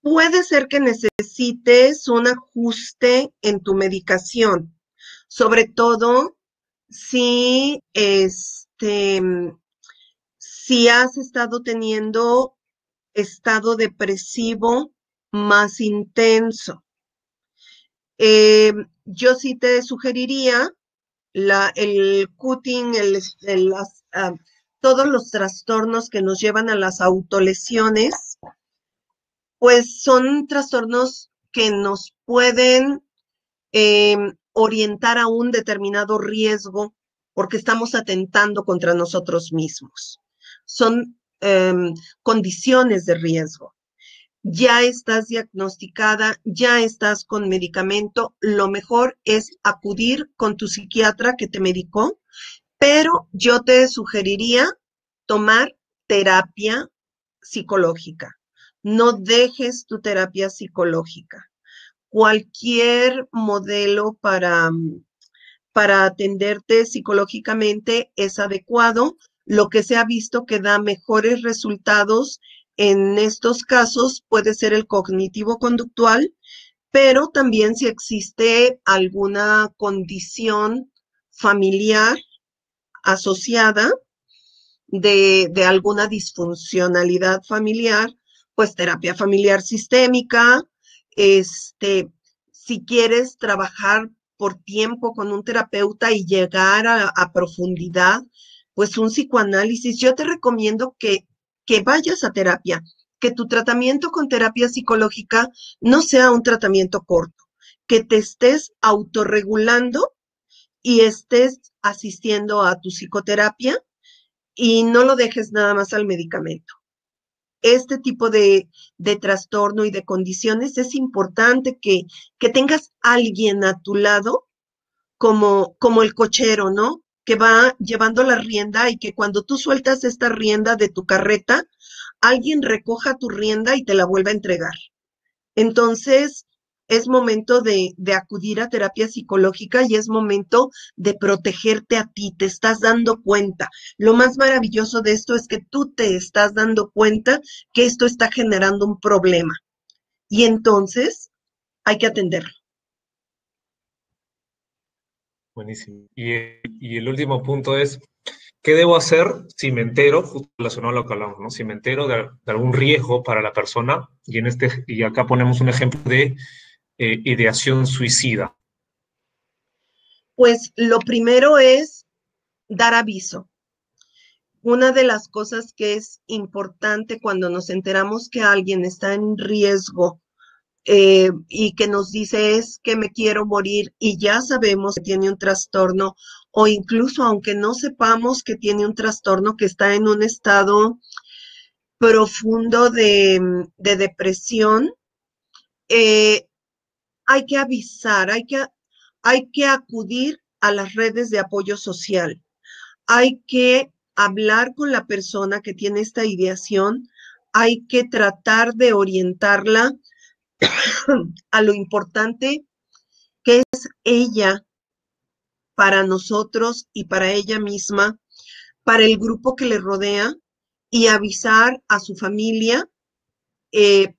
Puede ser que necesites un ajuste en tu medicación, sobre todo si, si has estado teniendo estado depresivo más intenso. Yo sí te sugeriría el cutting, todos los trastornos que nos llevan a las autolesiones, pues son trastornos que nos pueden orientar a un determinado riesgo porque estamos atentando contra nosotros mismos. Son condiciones de riesgo. Ya estás diagnosticada, ya estás con medicamento, lo mejor es acudir con tu psiquiatra que te medicó, pero yo te sugeriría tomar terapia psicológica. No dejes tu terapia psicológica. Cualquier modelo para atenderte psicológicamente es adecuado. Lo que se ha visto que da mejores resultados en estos casos puede ser el cognitivo-conductual, pero también si existe alguna condición familiar asociada de alguna disfuncionalidad familiar, pues terapia familiar sistémica, si quieres trabajar por tiempo con un terapeuta y llegar a profundidad, pues un psicoanálisis. Yo te recomiendo que que vayas a terapia, que tu tratamiento con terapia psicológica no sea un tratamiento corto, que te estés autorregulando y estés asistiendo a tu psicoterapia y no lo dejes nada más al medicamento. Este tipo de trastorno y de condiciones es importante que tengas alguien a tu lado como el cochero, ¿no? Que va llevando la rienda y que cuando tú sueltas esta rienda de tu carreta, alguien recoja tu rienda y te la vuelva a entregar. Entonces, es momento de acudir a terapia psicológica y es momento de protegerte a ti, te estás dando cuenta. Lo más maravilloso de esto es que tú te estás dando cuenta que esto está generando un problema y entonces hay que atenderlo. Buenísimo. Y el último punto es, ¿qué debo hacer si me entero, justo relacionado a lo que hablamos, ¿no? Si me entero de algún riesgo para la persona, y acá ponemos un ejemplo de ideación suicida. Pues lo primero es dar aviso. Una de las cosas que es importante cuando nos enteramos que alguien está en riesgo y que nos dice es que me quiero morir y ya sabemos que tiene un trastorno o incluso aunque no sepamos que tiene un trastorno que está en un estado profundo de depresión, eh, hay que avisar, hay que acudir a las redes de apoyo social, hay que hablar con la persona que tiene esta ideación, hay que tratar de orientarla a lo importante que es ella para nosotros y para ella misma, para el grupo que le rodea y avisar a su familia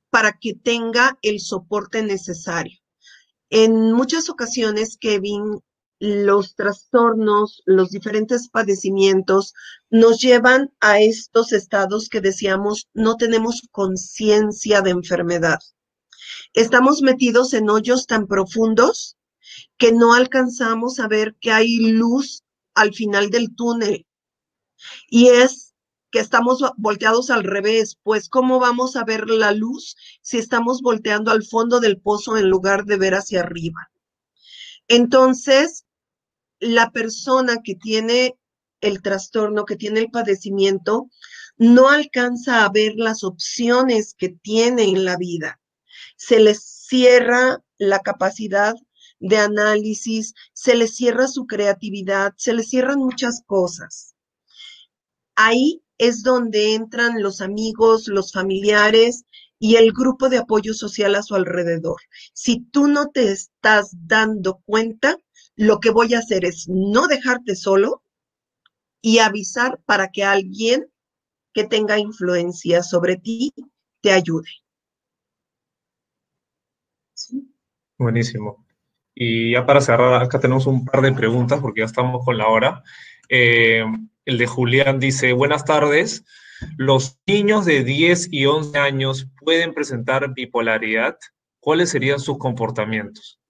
para que tenga el soporte necesario. En muchas ocasiones, Kevin, los trastornos, los diferentes padecimientos nos llevan a estos estados que decíamos no tenemos conciencia de enfermedad. Estamos metidos en hoyos tan profundos que no alcanzamos a ver que hay luz al final del túnel. Y es que estamos volteados al revés, pues ¿cómo vamos a ver la luz si estamos volteando al fondo del pozo en lugar de ver hacia arriba? Entonces, la persona que tiene el trastorno, que tiene el padecimiento, no alcanza a ver las opciones que tiene en la vida. Se les cierra la capacidad de análisis, se les cierra su creatividad, se les cierran muchas cosas. Ahí es donde entran los amigos, los familiares y el grupo de apoyo social a su alrededor. Si tú no te estás dando cuenta, lo que voy a hacer es no dejarte solo y avisar para que alguien que tenga influencia sobre ti te ayude. ¿Sí? Buenísimo. Y ya para cerrar, acá tenemos un par de preguntas porque ya estamos con la hora. Eh, el de Julián dice, buenas tardes. ¿Los niños de 10 y 11 años pueden presentar bipolaridad? ¿Cuáles serían sus comportamientos?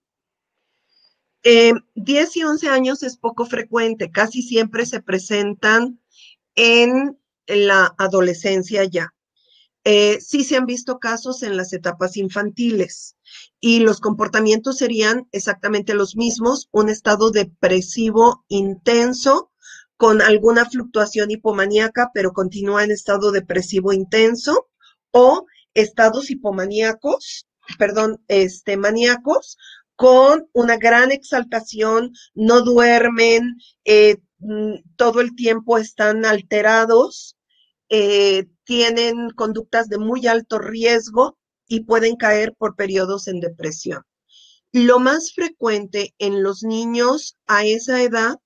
10 y 11 años es poco frecuente, casi siempre se presentan en la adolescencia ya. Sí se han visto casos en las etapas infantiles y los comportamientos serían exactamente los mismos, un estado depresivo intenso con alguna fluctuación hipomaníaca, pero continúa en estado depresivo intenso o estados hipomaníacos, perdón, maníacos con una gran exaltación, no duermen, todo el tiempo están alterados, tienen conductas de muy alto riesgo y pueden caer por periodos en depresión. Lo más frecuente en los niños a esa edad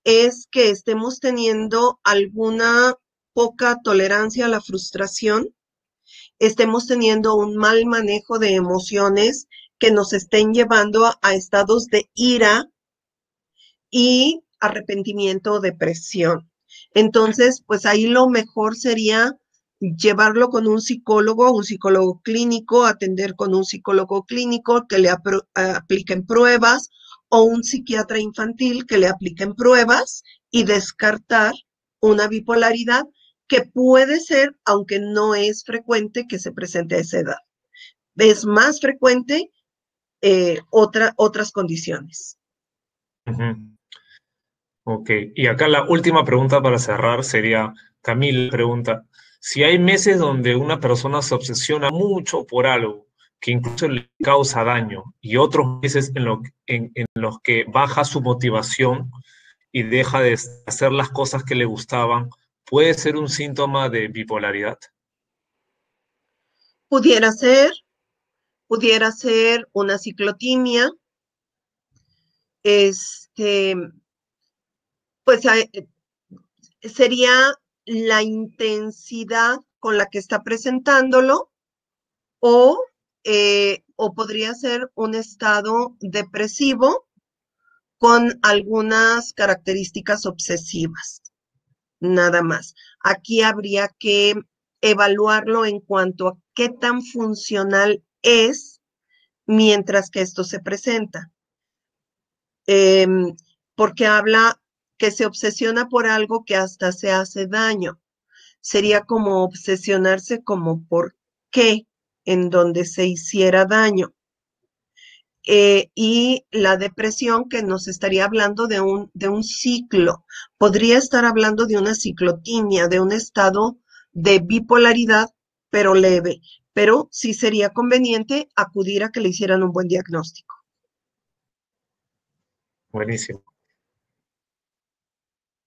es que estemos teniendo alguna poca tolerancia a la frustración, estemos teniendo un mal manejo de emociones que nos estén llevando a estados de ira y arrepentimiento o depresión. Entonces, pues ahí lo mejor sería llevarlo con un psicólogo clínico, atender con un psicólogo clínico que le apliquen pruebas o un psiquiatra infantil que le apliquen pruebas y descartar una bipolaridad que puede ser, aunque no es frecuente que se presente a esa edad. Es más frecuente otras condiciones. Ujú. Ok, y acá la última pregunta para cerrar sería, Camila pregunta, si hay meses donde una persona se obsesiona mucho por algo que incluso le causa daño y otros meses en los que baja su motivación y deja de hacer las cosas que le gustaban, ¿puede ser un síntoma de bipolaridad? Pudiera ser, pudiera ser una ciclotimia, este, pues sería la intensidad con la que está presentándolo o podría ser un estado depresivo con algunas características obsesivas, nada más. Aquí habría que evaluarlo en cuanto a qué tan funcional es mientras que esto se presenta. Eh, Porque habla que se obsesiona por algo que hasta se hace daño. Sería como obsesionarse como por qué en donde se hiciera daño. Y la depresión que nos estaría hablando de un ciclo. Podría estar hablando de una ciclotimia, de un estado de bipolaridad, pero leve. Pero sí sería conveniente acudir a que le hicieran un buen diagnóstico. Buenísimo.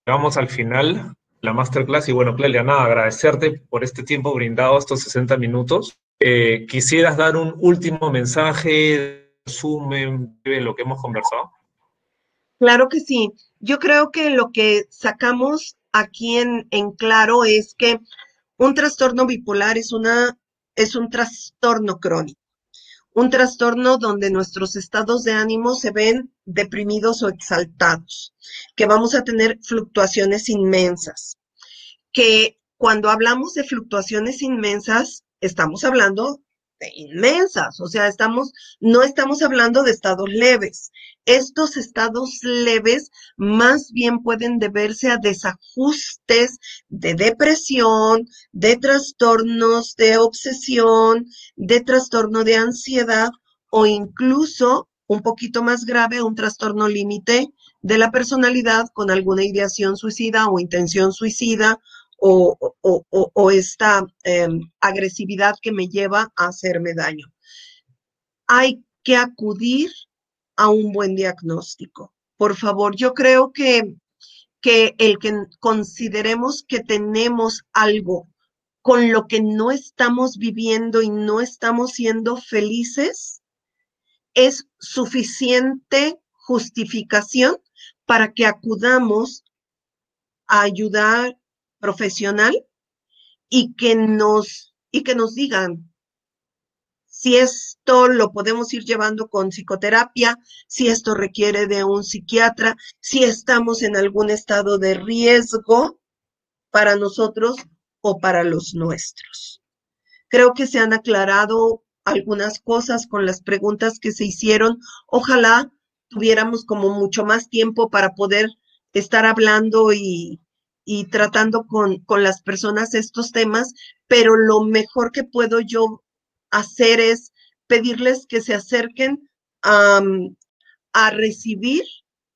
Llegamos al final, la masterclass, y bueno, Clelia, nada, agradecerte por este tiempo brindado, estos 60 minutos. ¿Quisieras dar un último mensaje, resumen de lo que hemos conversado? Claro que sí. Yo creo que lo que sacamos aquí en claro es que un trastorno bipolar es un trastorno crónico, un trastorno donde nuestros estados de ánimo se ven deprimidos o exaltados, que vamos a tener fluctuaciones inmensas, que cuando hablamos de fluctuaciones inmensas, estamos hablando de inmensas, o sea, no estamos hablando de estados leves. Estos estados leves más bien pueden deberse a desajustes de depresión, de trastornos de obsesión, de trastorno de ansiedad o incluso un poquito más grave, un trastorno límite de la personalidad con alguna ideación suicida o intención suicida o esta agresividad que me lleva a hacerme daño. Hay que acudir a un buen diagnóstico. Por favor, yo creo que el que consideremos que tenemos algo con lo que no estamos viviendo y no estamos siendo felices, es suficiente justificación para que acudamos a ayudar profesional y que nos digan si esto lo podemos ir llevando con psicoterapia, si esto requiere de un psiquiatra, si estamos en algún estado de riesgo para nosotros o para los nuestros. Creo que se han aclarado algunas cosas con las preguntas que se hicieron. Ojalá tuviéramos como mucho más tiempo para poder estar hablando y tratando con las personas estos temas, pero lo mejor que puedo yo hacer es pedirles que se acerquen a, a recibir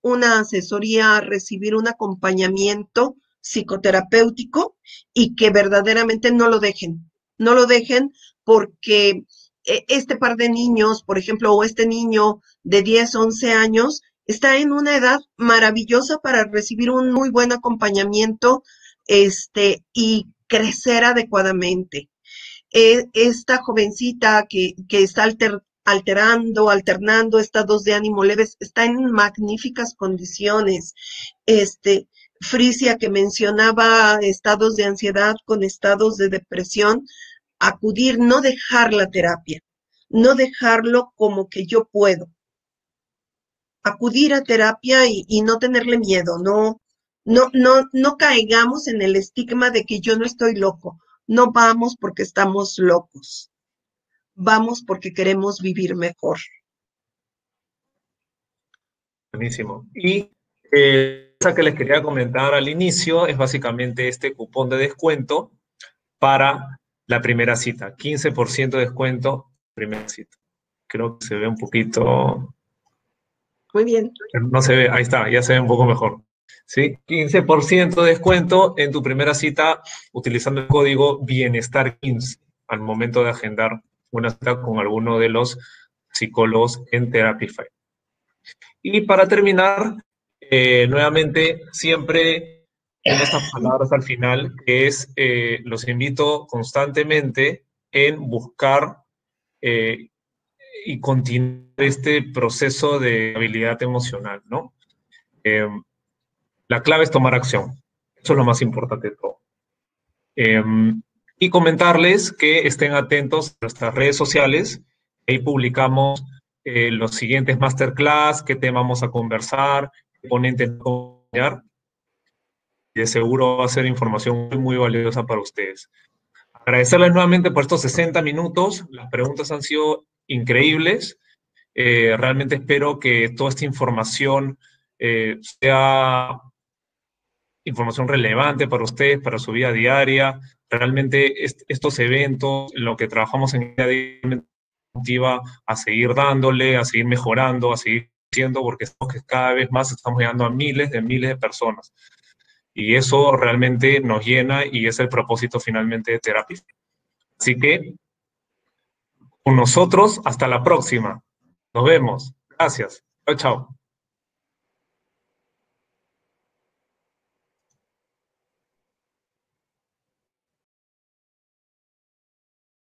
una asesoría, a recibir un acompañamiento psicoterapéutico y que verdaderamente no lo dejen porque este par de niños, por ejemplo, o este niño de 10, 11 años, está en una edad maravillosa para recibir un muy buen acompañamiento, y crecer adecuadamente. Esta jovencita que está alternando estados de ánimo leves, está en magníficas condiciones. Este, Frisia que mencionaba estados de ansiedad con estados de depresión, acudir, no dejar la terapia, no dejarlo como que yo puedo, acudir a terapia y no tenerle miedo, no caigamos en el estigma de que yo no estoy loco, no vamos porque estamos locos, vamos porque queremos vivir mejor. Buenísimo. Y Esa que les quería comentar al inicio es básicamente este cupón de descuento para la primera cita. 15% de descuento, primera cita. Creo que se ve un poquito... Muy bien. No se ve, ahí está, ya se ve un poco mejor. ¿Sí? 15% de descuento en tu primera cita utilizando el código Bienestar15 al momento de agendar una cita con alguno de los psicólogos en Therapify. Y para terminar, nuevamente, siempre tengo estas palabras al final, que es, los invito constantemente en buscar y continuar este proceso de habilidad emocional, ¿no? La clave es tomar acción. Eso es lo más importante de todo. Y comentarles que estén atentos a nuestras redes sociales. Ahí publicamos los siguientes masterclass, qué tema vamos a conversar, qué ponente nos va a acompañar. Y de seguro va a ser información muy, muy valiosa para ustedes. Agradecerles nuevamente por estos 60 minutos. Las preguntas han sido increíbles. Realmente espero que toda esta información sea información relevante para ustedes, para su vida diaria. Realmente estos eventos, lo que trabajamos en el día a día, motiva a seguir dándole, a seguir mejorando, a seguir haciendo, porque sabemos que cada vez más estamos llegando a miles de personas. Y eso realmente nos llena y es el propósito finalmente de terapia. Así que, con nosotros, hasta la próxima. Nos vemos. Gracias. Chao, chao.